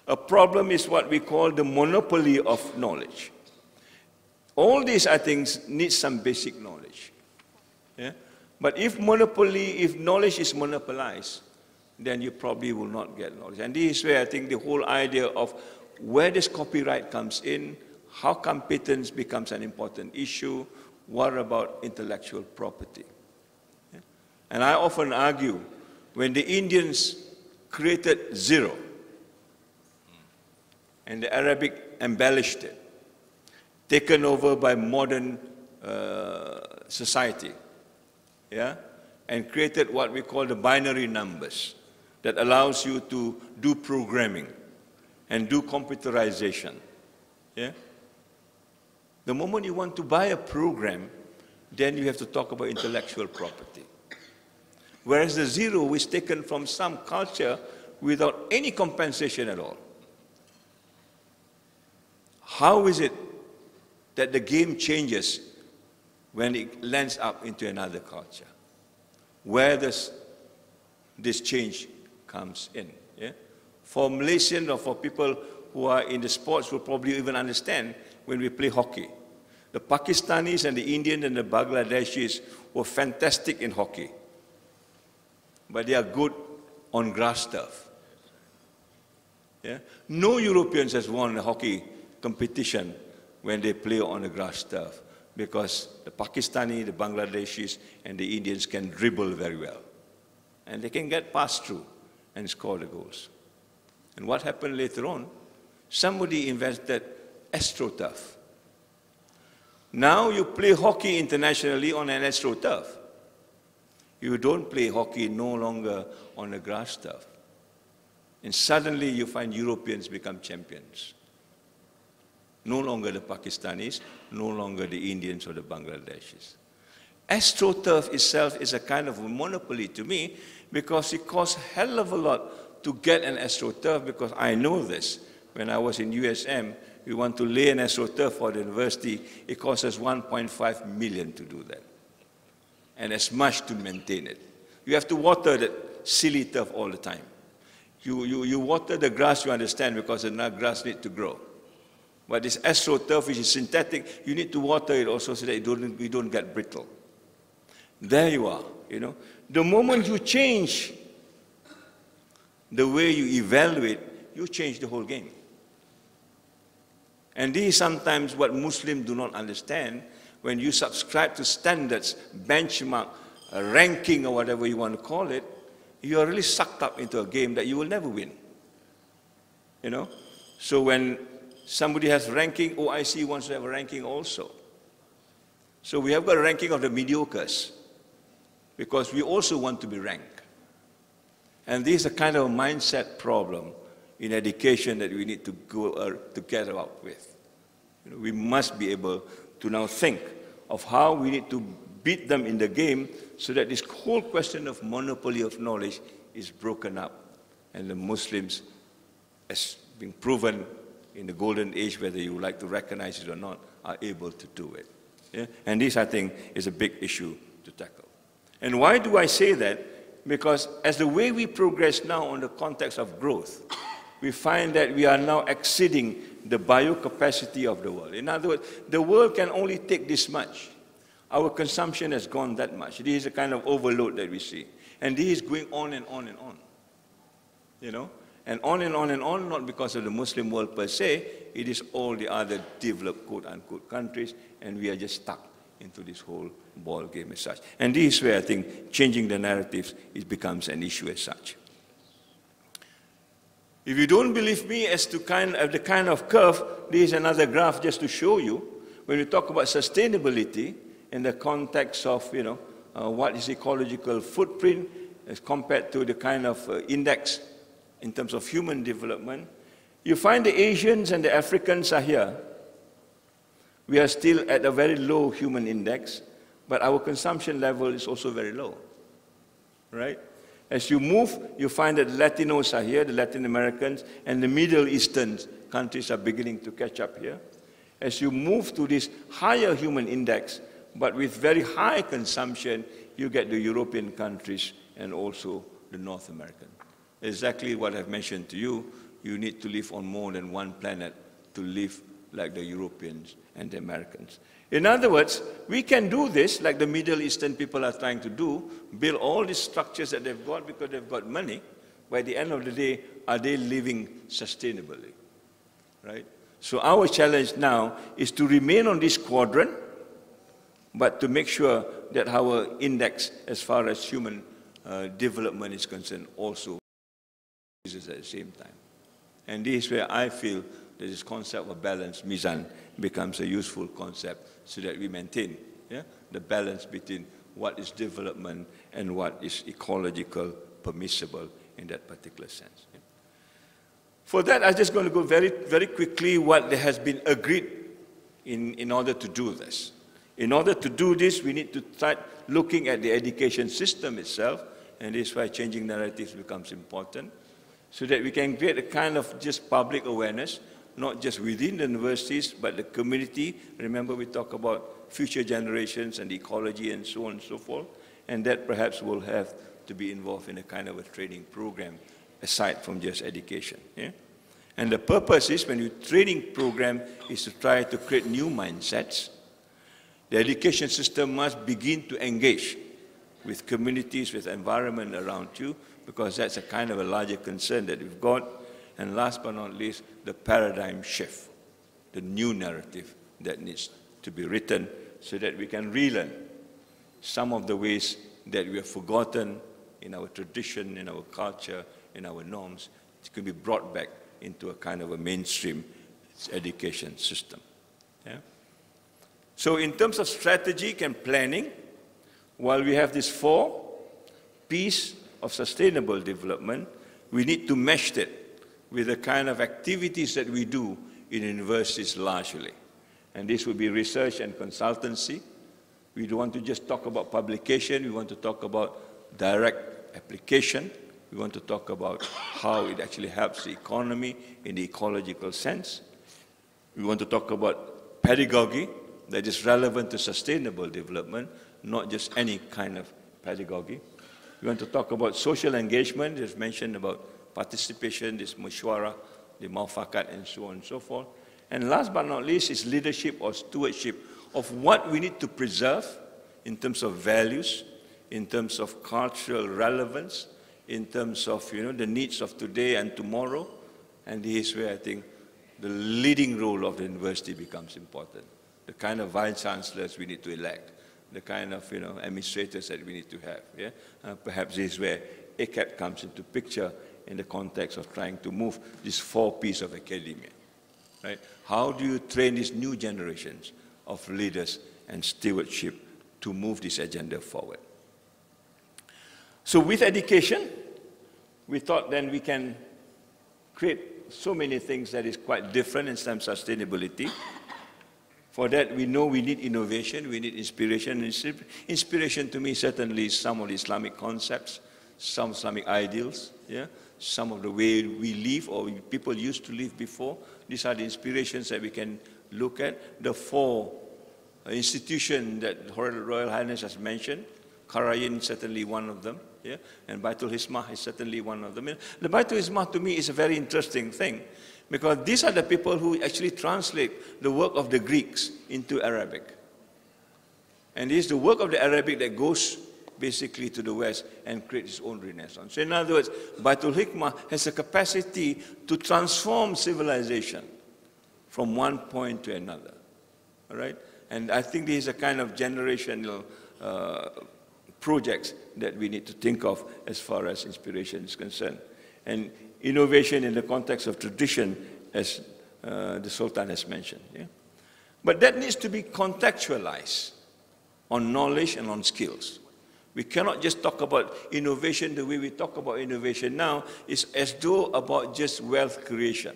A problem is what we call the monopoly of knowledge. All these, I think, need some basic knowledge. Yeah? But if knowledge is monopolized, then you probably will not get knowledge. And this is where I think the whole idea of where does copyright comes in, how come patents becomes an important issue, what about intellectual property? Yeah? And I often argue, when the Indians created zero, and the Arabic embellished it, taken over by modern society, yeah, and created what we call the binary numbers that allows you to do programming and do computerization, yeah. The moment you want to buy a program, then you have to talk about intellectual property. Whereas the zero is taken from some culture without any compensation at all. How is it that the game changes when it lands up into another culture? Where does this change comes in? Yeah? For Malaysians or for people who are in the sports will probably even understand when we play hockey. The Pakistanis and the Indians and the Bangladeshis were fantastic in hockey, but they are good on grass turf. Yeah? No Europeans has won a hockey competition when they play on a grass turf, because the Pakistani, the Bangladeshis, and the Indians can dribble very well. And they can get passed through and score the goals. And what happened later on? Somebody invented AstroTurf. Now you play hockey internationally on an AstroTurf. You don't play hockey no longer on a grass turf. And suddenly you find Europeans become champions. No longer the Pakistanis, no longer the Indians or the Bangladeshis. AstroTurf itself is a kind of a monopoly to me, because it costs a hell of a lot to get an AstroTurf, because I know this. When I was in USM, we want to lay an AstroTurf for the university. It costs us 1.5 million to do that, and as much to maintain it. You have to water that silly turf all the time. You water the grass, you understand, because the grass needs to grow. But this AstroTurf, which is synthetic, you need to water it also so that you don't get brittle. There you are, you know. The moment you change the way you evaluate, you change the whole game. And this is sometimes what Muslims do not understand. When you subscribe to standards, benchmark, ranking, or whatever you want to call it, you are really sucked up into a game that you will never win. You know? So when somebody has ranking, OIC wants to have a ranking also. So we have got a ranking of the mediocres, because we also want to be ranked. And this is a kind of a mindset problem in education that we need to go together up with. You know, we must be able to now think of how we need to beat them in the game, so that this whole question of monopoly of knowledge is broken up. And the Muslims, as being proven in the golden age, whether you like to recognize it or not, are able to do it. Yeah? And this, I think, is a big issue to tackle. And why do I say that? Because as the way we progress now in the context of growth, we find that we are now exceeding the biocapacity of the world. In other words, the world can only take this much. Our consumption has gone that much. This is a kind of overload that we see. And this is going on and on and on. You know? And on and on and on, not because of the Muslim world per se, it is all the other developed, quote-unquote, countries, and we are just stuck into this whole ball game as such. And this is where I think changing the narratives, it becomes an issue as such. If you don't believe me as to the kind of curve, this is another graph just to show you. When we talk about sustainability in the context of, you know, what is ecological footprint as compared to the kind of index in terms of human development, you find the Asians and the Africans are here. We are still at a very low human index, but our consumption level is also very low, right? As you move, you find that the Latinos are here, the Latin Americans, and the Middle Eastern countries are beginning to catch up here. As you move to this higher human index, but with very high consumption, you get the European countries and also the North American. Exactly what I've mentioned to you, you need to live on more than one planet to live like the Europeans and the Americans. In other words, we can do this like the Middle Eastern people are trying to do, build all these structures that they've got because they've got money. By the end of the day, are they living sustainably, right? So our challenge now is to remain on this quadrant, but to make sure that our index as far as human development is concerned also is at the same time. And this is where I feel that this concept of balance, mizan, becomes a useful concept so that we maintain the balance between what is development and what is ecological, permissible in that particular sense. For that, I'm just going to go very, very quickly what has been agreed in order to do this. In order to do this, we need to start looking at the education system itself, and this is why changing narratives becomes important, so that we can create a kind of just public awareness, not just within the universities, but the community. Remember, we talk about future generations and ecology and so on and so forth, and that perhaps will have to be involved in a kind of a training program aside from just education. And the purpose is, when you training program, is to try to create new mindsets. The education system must begin to engage with communities, with environment around you, because that's a kind of a larger concern that we've got. And last but not least, the paradigm shift, the new narrative that needs to be written so that we can relearn some of the ways that we have forgotten in our tradition, in our culture, in our norms. It can be brought back into a kind of a mainstream education system. So in terms of strategic and planning, while we have these 4 P's of sustainable development, we need to mesh that with the kind of activities that we do in universities largely. And this would be research and consultancy. We don't want to just talk about publication, we want to talk about direct application. We want to talk about how it actually helps the economy in the ecological sense. We want to talk about pedagogy that is relevant to sustainable development, not just any kind of pedagogy. We want to talk about social engagement, as mentioned about participation, this musyawara, the muafakat, and so on and so forth. And last but not least is leadership or stewardship of what we need to preserve in terms of values, in terms of cultural relevance, in terms of the needs of today and tomorrow. And this is where I think the leading role of the university becomes important. The kind of vice chancellors we need to elect, the kind of administrators that we need to have. Perhaps this is where ACAD comes into picture in the context of trying to move these 4 P's of academia. Right? How do you train these new generations of leaders and stewardship to move this agenda forward? So with education, we thought then we can create so many things that is quite different in terms of sustainability. For that, we know we need innovation, we need inspiration. Inspiration to me certainly is some of the Islamic concepts, some Islamic ideals, some of the way we live or people used to live before. These are the inspirations that we can look at. The 4 institutions that Her Royal Highness has mentioned, Karayin is certainly one of them, and Baitul Hizmah is certainly one of them. The Baitul Hizmah to me is a very interesting thing, because these are the people who actually translate the work of the Greeks into Arabic. And it is the work of the Arabic that goes basically to the West and creates its own renaissance. So in other words, Baitul Hikmah has a capacity to transform civilization from one point to another. All right? And I think this is a kind of generational projects that we need to think of as far as inspiration is concerned. And innovation in the context of tradition, as the Sultan has mentioned. But that needs to be contextualized on knowledge and on skills. We cannot just talk about innovation the way we talk about innovation now. It's as though about just wealth creation.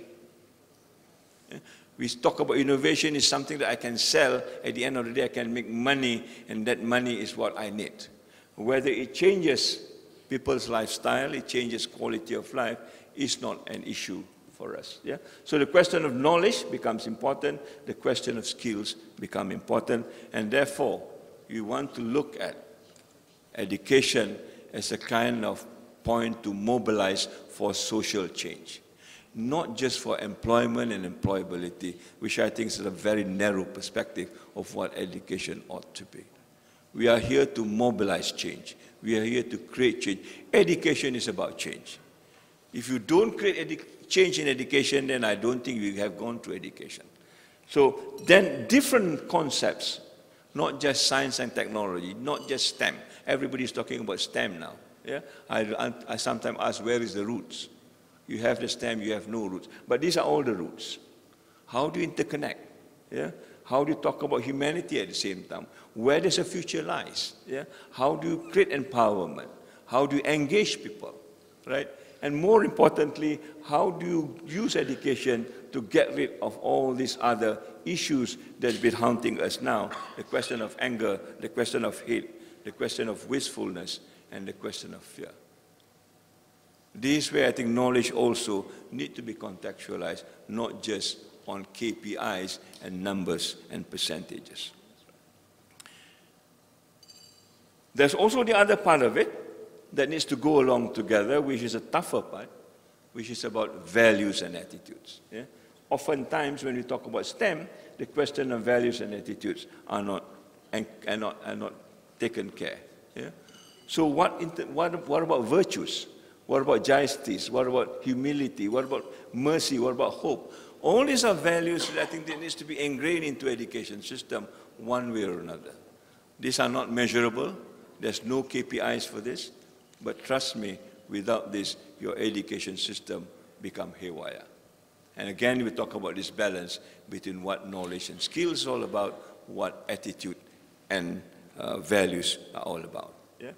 We talk about innovation is something that I can sell. At the end of the day, I can make money, and that money is what I need. Whether it changes people's lifestyle, it changes quality of life, is not an issue for us. So the question of knowledge becomes important. The question of skills become important. And therefore, you want to look at education as a kind of point to mobilize for social change, not just for employment and employability, which I think is a very narrow perspective of what education ought to be. We are here to mobilize change. We are here to create change. Education is about change. If you don't create change in education, then I don't think we have gone to education. So then different concepts, not just science and technology, not just STEM. Everybody's talking about STEM now. I sometimes ask, where is the roots? You have the STEM, you have no roots. But these are all the roots. How do you interconnect? Yeah? How do you talk about humanity at the same time? Where does the future lies? Yeah? How do you create empowerment? How do you engage people? Right? And more importantly, how do you use education to get rid of all these other issues that have been haunting us now? The question of anger, the question of hate, the question of wastefulness, and the question of fear. This is where I think knowledge also needs to be contextualized, not just on KPIs and numbers and percentages. There's also the other part of it that needs to go along together, which is a tougher part, which is about values and attitudes. Yeah? Oftentimes when we talk about STEM, the question of values and attitudes are not taken care. Yeah? So what about virtues? What about justice? What about humility? What about mercy? What about hope? All these are values that I think that needs to be ingrained into education system one way or another. These are not measurable. There's no KPIs for this. But trust me, without this, your education system becomes haywire. And again, we talk about this balance between what knowledge and skills is all about, what attitude and values are all about. Yeah?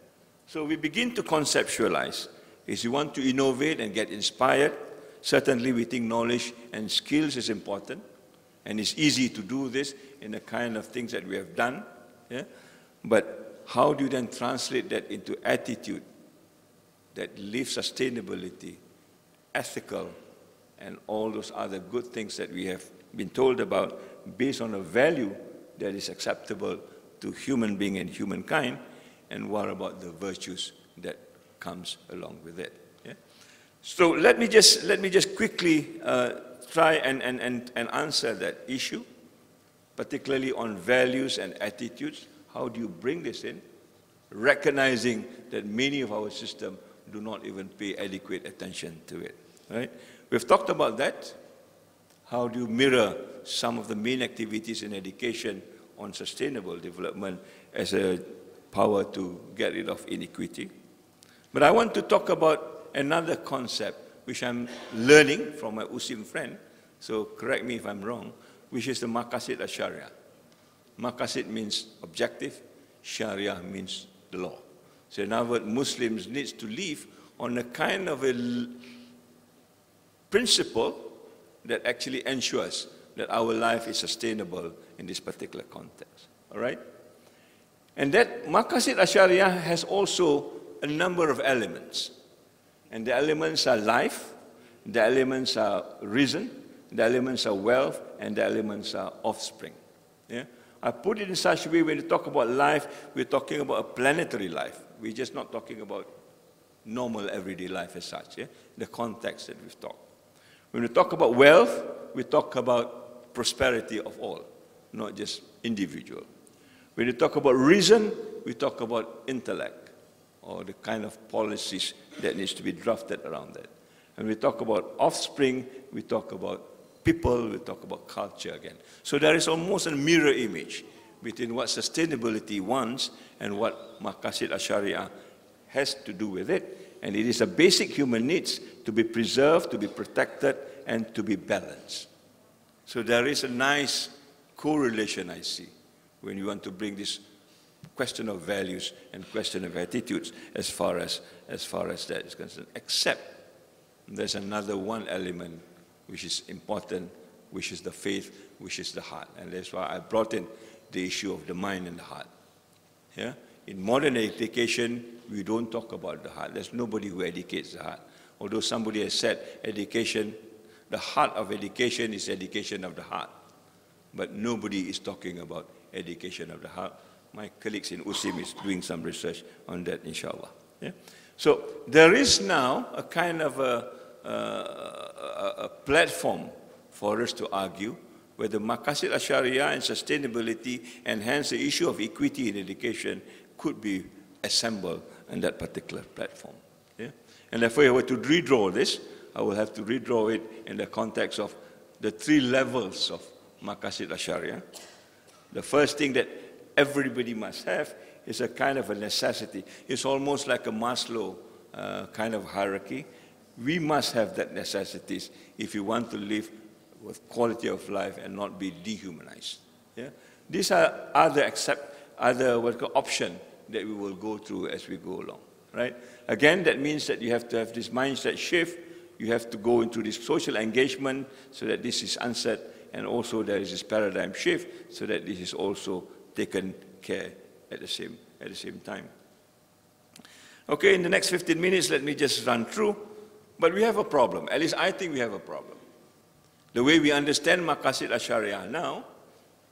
So we begin to conceptualize. If you want to innovate and get inspired, certainly we think knowledge and skills is important. And it's easy to do this in the kind of things that we have done. Yeah? But how do you then translate that into attitude that lives sustainability, ethical, and all those other good things that we have been told about based on a value that is acceptable to human being and humankind, and what about the virtues that comes along with it? Yeah? So let me just quickly try and answer that issue, particularly on values and attitudes. How do you bring this in? Recognizing that many of our systems do not even pay adequate attention to it. Right? We've talked about that. How do you mirror some of the main activities in education on sustainable development as a power to get rid of inequity? But I want to talk about another concept which I'm learning from my USIM friend, so correct me if I'm wrong, which is the Maqasid al-Sharia. Maqasid means objective, Sharia means the law. So in other words, Muslims need to live on a kind of a principle that actually ensures that our life is sustainable in this particular context. All right? And that Maqasid al-Sharia has also a number of elements. And the elements are life, the elements are reason, the elements are wealth, and the elements are offspring. Yeah? I put it in such a way when we talk about life, we're talking about a planetary life. We're just not talking about normal everyday life as such, yeah? The context that we've talked. When we talk about wealth, we talk about prosperity of all, not just individual. When we talk about reason, we talk about intellect, or the kind of policies that needs to be drafted around that. And we talk about offspring, we talk about people, we talk about culture again. So there is almost a mirror image between what sustainability wants and what Maqasid al-Sharia has to do with it. And it is a basic human needs to be preserved, to be protected, and to be balanced. So there is a nice correlation, I see, when you want to bring this question of values and question of attitudes as far as that is concerned. Except there's another one element which is important, which is the faith, which is the heart. And that's why I brought in the issue of the mind and the heart. Yeah? In modern education, we don't talk about the heart. There's nobody who educates the heart. Although somebody has said education, the heart of education is education of the heart. But nobody is talking about education of the heart. My colleagues in USIM is doing some research on that, inshallah. Yeah? So there is now a kind of a platform for us to argue whether Maqasid al-Sharia and sustainability and hence the issue of equity in education could be assembled in that particular platform. Yeah? And therefore, if I were to redraw this, I will have to redraw it in the context of the 3 levels of Maqasid al-Sharia. The first thing that everybody must have is a kind of a necessity. It's almost like a Maslow kind of hierarchy. We must have that necessities if you want to live with quality of life and not be dehumanized. Yeah? These are other options that we will go through as we go along, right? Again, that means that you have to have this mindset shift. You have to go into this social engagement so that this is answered, and also there is this paradigm shift so that this is also taken care at the same time. Okay, in the next 15 minutes, let me just run through. But we have a problem. At least I think we have a problem. The way we understand Maqasid al-Sharia now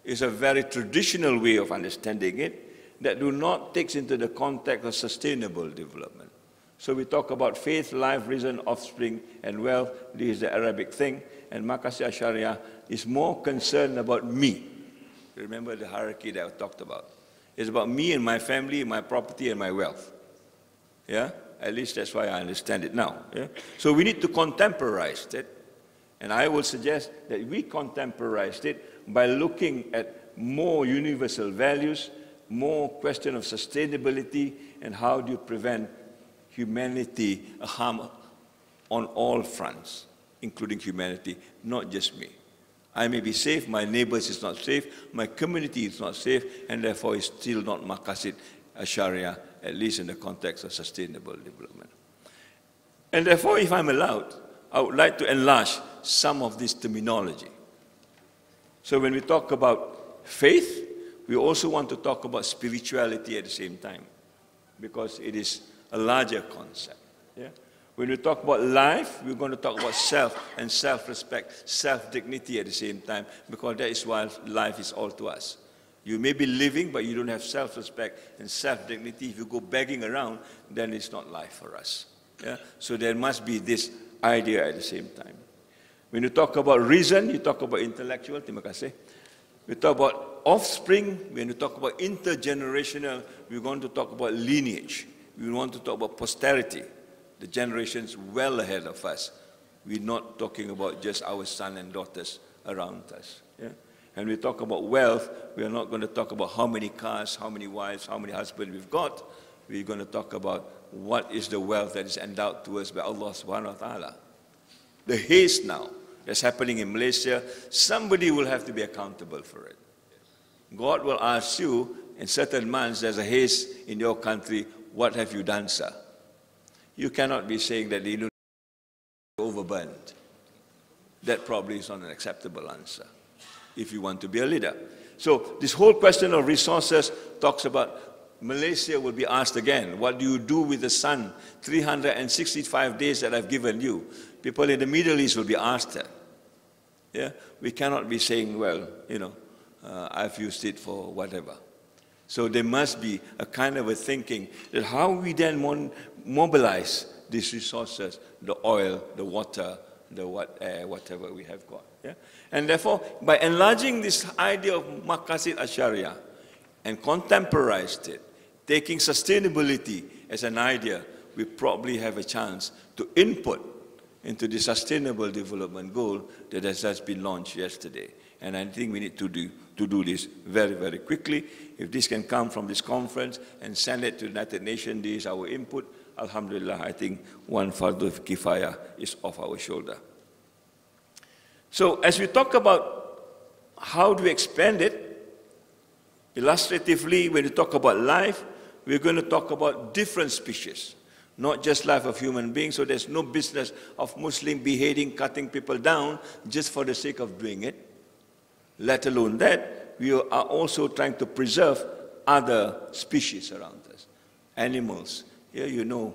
is a very traditional way of understanding it that do not take into the context of sustainable development. So we talk about faith, life, reason, offspring, and wealth. This is the Arabic thing. And Maqasid al-Sharia is more concerned about me. Remember the hierarchy that I talked about. It's about me and my family, my property, and my wealth. Yeah? At least that's why I understand it now. Yeah? So we need to contemporize it. And I will suggest that we contemporize it by looking at more universal values, more question of sustainability, and how do you prevent humanity harm on all fronts, including humanity, not just me. I may be safe, my neighbors is not safe, my community is not safe, and therefore it's still not Maqasid al-Sharia, at least in the context of sustainable development. And therefore, if I'm allowed, I would like to enlarge some of this terminology. So when we talk about faith, we also want to talk about spirituality at the same time, because it is a larger concept. Yeah? When we talk about life, we're going to talk about self and self-respect, self-dignity at the same time, because that is why life is all to us. You may be living, but you don't have self-respect and self-dignity. If you go begging around, then it's not life for us. Yeah? So there must be this idea at the same time. When you talk about reason, you talk about intellectual, terima kasih. We talk about offspring. When you talk about intergenerational, we're going to talk about lineage. We want to talk about posterity, the generations well ahead of us. We're not talking about just our sons and daughters around us. Yeah? And we talk about wealth, we are not going to talk about how many cars, how many wives, how many husbands we've got. We're going to talk about what is the wealth that is endowed to us by Allah subhanahu wa ta'ala. The haste now that's happening in Malaysia, somebody will have to be accountable for it. God will ask you, in certain months, there's a haste in your country, what have you done, sir? You cannot be saying that you overburned. That probably is not an acceptable answer if you want to be a leader. So this whole question of resources talks about Malaysia will be asked again, what do you do with the sun, 365 days that I've given you? People in the Middle East will be asked that. Yeah? We cannot be saying, well, you know, I've used it for whatever. So there must be a kind of a thinking that how we then mobilize these resources, the oil, the water, the air, whatever we have got. Yeah? And therefore, by enlarging this idea of Maqasid al-Sharia and contemporized it, taking sustainability as an idea, we probably have a chance to input into the sustainable development goal that has just been launched yesterday. And I think we need to do this very, very quickly. If this can come from this conference and send it to the United Nations, this is our input. Alhamdulillah, I think one fardu kifaya is off our shoulder. So as we talk about how do we expand it, illustratively, when we talk about life, we're going to talk about different species, not just life of human beings. So there's no business of Muslim beheading, cutting people down just for the sake of doing it. Let alone that, we are also trying to preserve other species around us. Animals. Yeah, you know,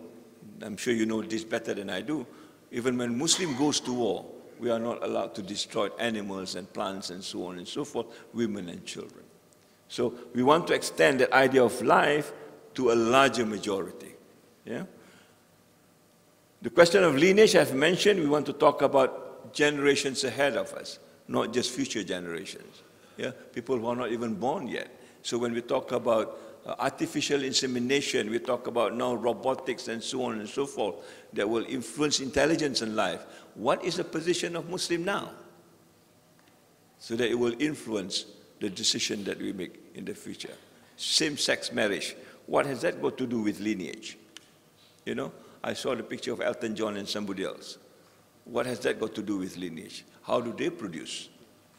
I'm sure you know this better than I do. Even when Muslim goes to war, we are not allowed to destroy animals and plants and so on and so forth, women and children. So we want to extend that idea of life to a larger majority. Yeah? The question of lineage, I've mentioned, we want to talk about generations ahead of us, not just future generations. Yeah? People who are not even born yet. So when we talk about artificial insemination, we talk about now robotics and so on and so forth that will influence intelligence and life. What is the position of Muslim now? So that it will influence the decision that we make in the future. Same-sex marriage, what has that got to do with lineage? You know, I saw the picture of Elton John and somebody else. What has that got to do with lineage? How do they produce?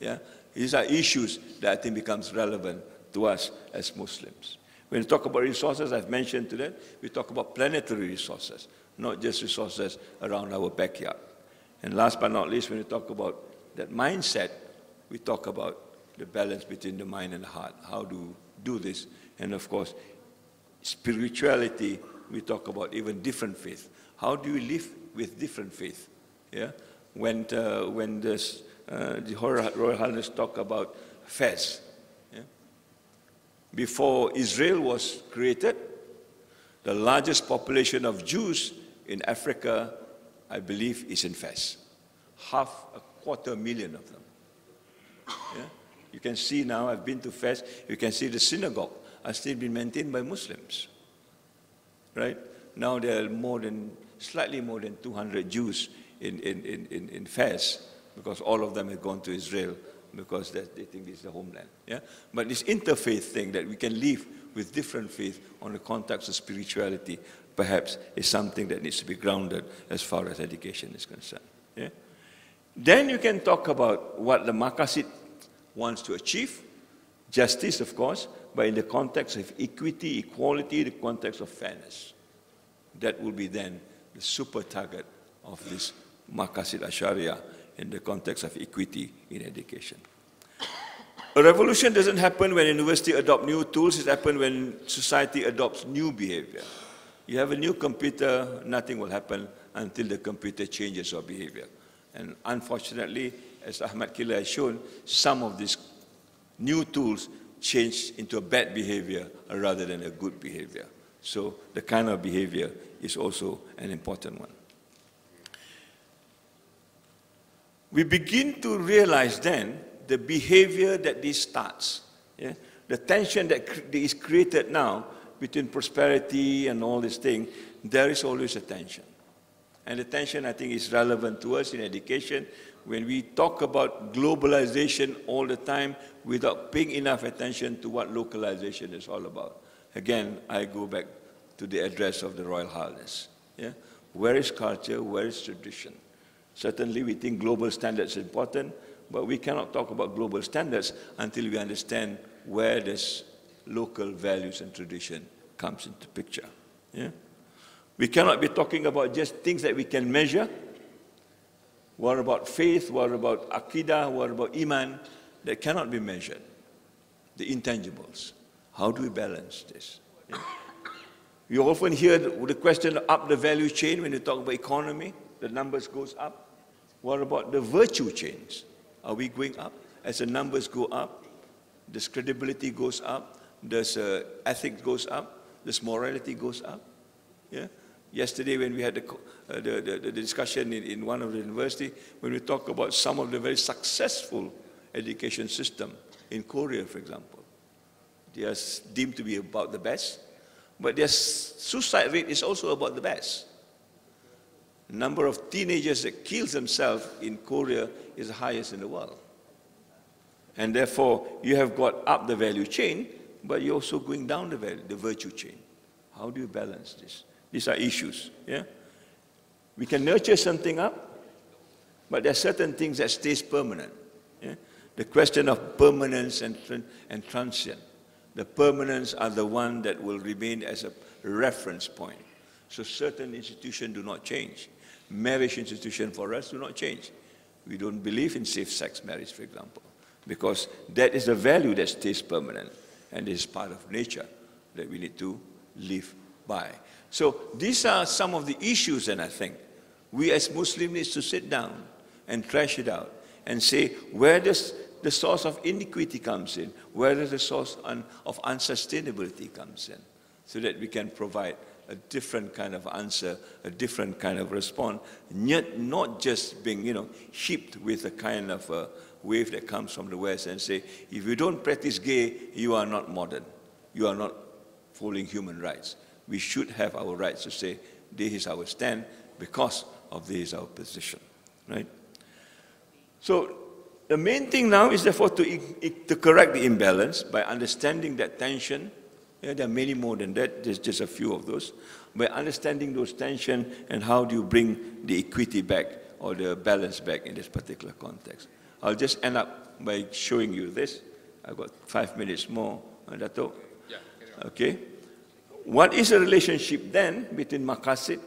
Yeah? These are issues that I think becomes relevant to us as Muslims. When we talk about resources, I've mentioned today, we talk about planetary resources, not just resources around our backyard. And last but not least, when we talk about that mindset, we talk about the balance between the mind and the heart. How to do this? And of course, spirituality, we talk about even different faith. How do you live with different faith? Yeah? When the Royal Highness talk about Fez, yeah? Before Israel was created, the largest population of Jews in Africa, I believe, is in Fez. 250,000 of them. Yeah? You can see now, I've been to Fez, you can see the synagogue are still being maintained by Muslims. Right? Now there are slightly more than 200 Jews in Fez, because all of them have gone to Israel because they think this is the homeland. Yeah? But this interfaith thing that we can live with different faith on the context of spirituality perhaps is something that needs to be grounded as far as education is concerned. Yeah? Then you can talk about what the Maqasid wants to achieve, justice of course, but in the context of equity, equality, the context of fairness. That will be then the super target of this Maqasid Asharia in the context of equity in education. A revolution doesn't happen when university adopt new tools, it happens when society adopts new behavior. You have a new computer, nothing will happen until the computer changes your behavior. And unfortunately, as Ahmad Killer has shown, some of these new tools change into a bad behavior rather than a good behavior. So the kind of behavior is also an important one. We begin to realize then the behavior that this starts. Yeah? The tension that is created now between prosperity and all this thing, there is always a tension. And the tension, I think, is relevant to us in education. When we talk about globalization all the time without paying enough attention to what localization is all about. Again, I go back to the address of the Royal Highness. Yeah? Where is culture? Where is tradition? Certainly, we think global standards are important, but we cannot talk about global standards until we understand where this local values and tradition comes into picture. Yeah? We cannot be talking about just things that we can measure. What about faith? What about Aqidah? What about Iman? That cannot be measured. The intangibles. How do we balance this? Yeah. You often hear the question up the value chain when you talk about economy. The numbers goes up. What about the virtue chains? Are we going up? As the numbers go up, this credibility goes up, this ethics goes up, this morality goes up. Yeah? Yesterday when we had the discussion in one of the university, when we talk about some of the very successful education system in Korea, for example, they are deemed to be about the best, but their suicide rate is also about the best. The number of teenagers that kill themselves in Korea is the highest in the world. And therefore, you have got up the value chain, but you're also going down the virtue chain. How do you balance this? These are issues. Yeah? We can nurture something up, but there are certain things that stays permanent. Yeah? The question of permanence and transient. The permanents are the one that will remain as a reference point. So certain institutions do not change. Marriage institutions for us do not change. We don't believe in safe-sex marriage, for example, because that is a value that stays permanent, and it is part of nature that we need to live by. So these are some of the issues, and I think we as Muslims need to sit down and trash it out and say, where does the source of iniquity comes in? Where does the source of unsustainability comes in? So that we can provide a different kind of answer, a different kind of response, yet not just being, shipped with a kind of a wave that comes from the West and say, if you don't practice gay, you are not modern. You are not following human rights. We should have our rights to say, this is our stand, because of this is our position, right? So the main thing now is therefore to correct the imbalance by understanding that tension. Yeah, there are many more than that, there's just a few of those. By understanding those tensions and how do you bring the equity back or the balance back in this particular context. I'll just end up by showing you this. I've got 5 minutes more, Dato. Yeah, okay. What is the relationship then between maqasid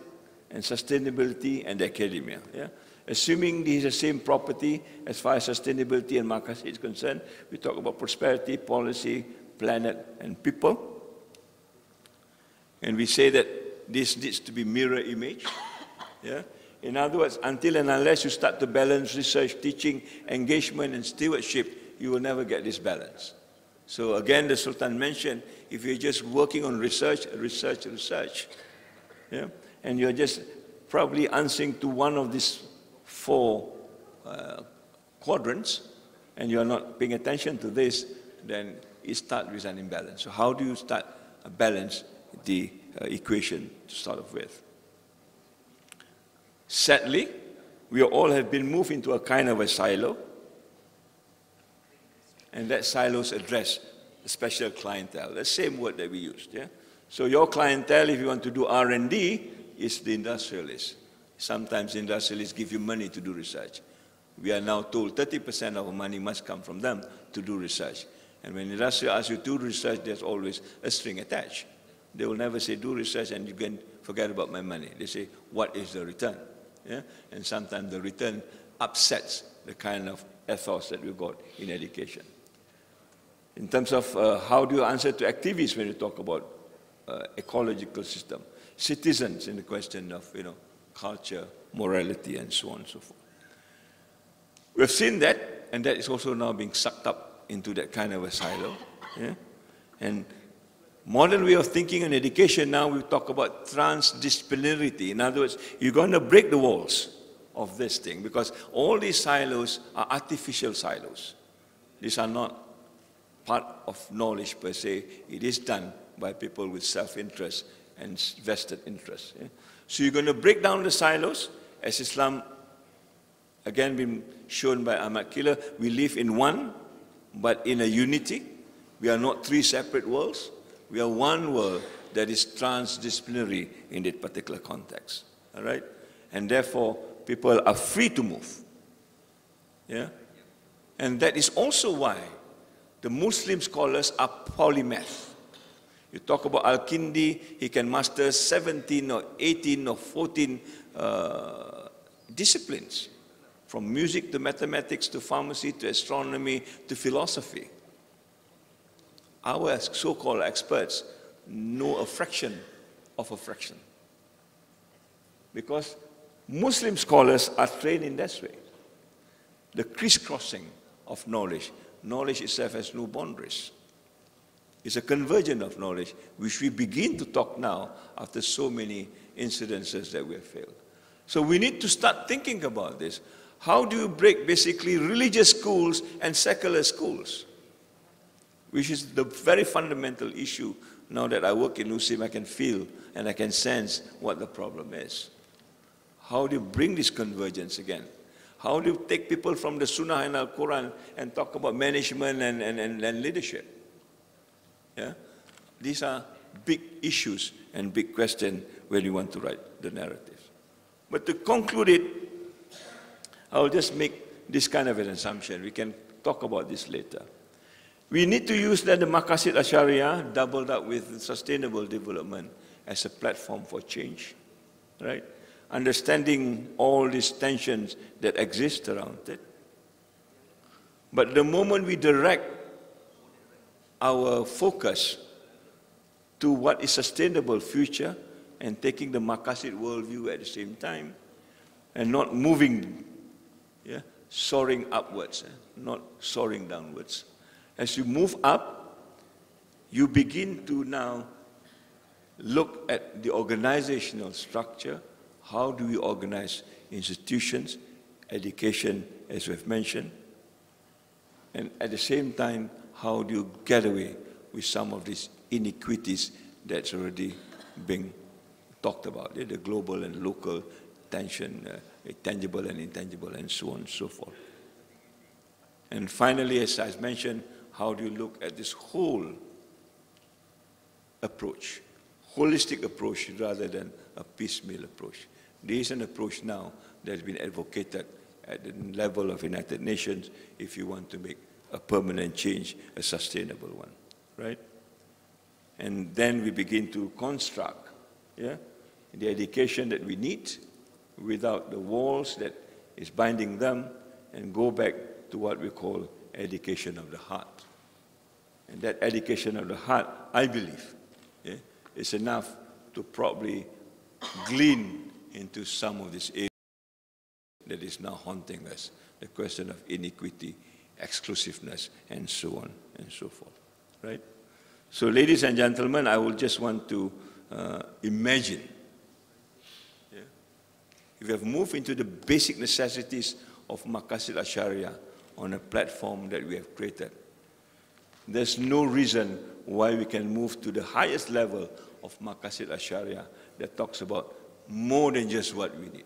and sustainability and academia? Yeah? Assuming this is the same property as far as sustainability and maqasid is concerned, we talk about prosperity, policy, planet, and people. And we say that this needs to be mirror image. Yeah? In other words, until and unless you start to balance research, teaching, engagement, and stewardship, you will never get this balance. So again, the Sultan mentioned, if you're just working on research, yeah? And you're just probably answering to one of these 4 quadrants, and you're not paying attention to this, then it starts with an imbalance. So how do you start to balance the equation to start off with? Sadly, we all have been moved into a kind of a silo, and that silos address the special clientele, the same word that we used. Yeah? So your clientele, if you want to do R&D, is the industrialists. Sometimes industrialists give you money to do research. We are now told 30% of our money must come from them to do research. And when industry asks you to do research, there's always a string attached. They will never say, do research and you can forget about my money. They say, what is the return? Yeah? And sometimes the return upsets the kind of ethos that we got in education. In terms of how do you answer to activists when you talk about ecological system, citizens in the question of culture, morality, and so on and so forth. We've seen that, and that is also now being sucked up into that kind of a silo. Yeah? And modern way of thinking in education now, we talk about transdisciplinarity. In other words, you're going to break the walls of this thing, because all these silos are artificial silos. These are not part of knowledge per se. It is done by people with self-interest and vested interest. Yeah? So you're going to break down the silos, as Islam, again, been shown by Ahmad Killer. We live in one, but in a unity. We are not 3 separate worlds. We are one world that is transdisciplinary in that particular context. All right? And therefore, people are free to move. Yeah? And that is also why the Muslim scholars are polymath. You talk about Al-Kindi, he can master 17 or 18 or 14 disciplines, from music to mathematics to pharmacy to astronomy to philosophy. Our so-called experts know a fraction of a fraction, because Muslim scholars are trained in that way. The crisscrossing of knowledge. Knowledge itself has no boundaries. It's a convergence of knowledge, which we begin to talk now after so many incidences that we have failed. So we need to start thinking about this. How do you break basically religious schools and secular schools? Which is the very fundamental issue. Now that I work in USIM, I can feel and I can sense what the problem is. How do you bring this convergence again? How do you take people from the Sunnah and Al-Quran and talk about management and leadership? Yeah? These are big issues and big questions when you want to write the narrative. But to conclude it, I'll just make this kind of an assumption. We can talk about this later. We need to use then the Maqasid Ash-Sharia doubled up with sustainable development as a platform for change, right? Understanding all these tensions that exist around it. But the moment we direct our focus to what is sustainable future and taking the Maqasid worldview at the same time and not moving, yeah, soaring upwards, not soaring downwards. As you move up, you begin to now look at the organizational structure. How do we organize institutions, education, as we've mentioned, and at the same time, how do you get away with some of these inequities that's already being talked about, the global and local tension, tangible and intangible, and so on and so forth. And finally, as I mentioned, how do you look at this whole approach, holistic approach rather than a piecemeal approach? There is an approach now that has been advocated at the level of United Nations if you want to make a permanent change, a sustainable one, right? And then we begin to construct, yeah, the education that we need without the walls that is binding them, and go back to what we call education of the heart. And that education of the heart, I believe, yeah, is enough to probably glean into some of this area that is now haunting us, the question of inequity, exclusiveness, and so on and so forth, right? So, ladies and gentlemen, I would just want to imagine, yeah, if we have moved into the basic necessities of Maqasid al-Sharia on a platform that we have created, there's no reason why we can move to the highest level of Maqasid al-Sharia that talks about more than just what we need,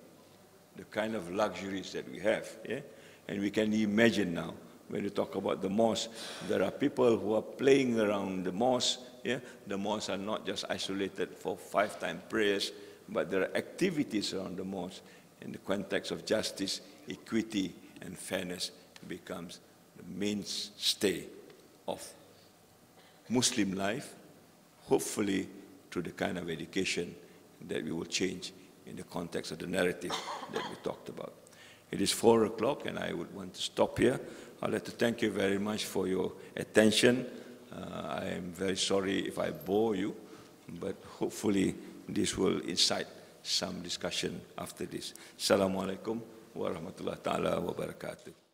the kind of luxuries that we have, yeah? And we can imagine now, when we talk about the mosque, there are people who are playing around the mosque. Yeah? The mosques are not just isolated for 5-time prayers, but there are activities around the mosque in the context of justice, equity, and fairness becomes the mainstay of Muslim life, hopefully through the kind of education that we will change in the context of the narrative that we talked about. It is 4 o'clock, and I would want to stop here. I'd like to thank you very much for your attention. I am very sorry if I bore you, but hopefully this will incite some discussion after this. Assalamualaikum warahmatullahi ta'ala wabarakatuh.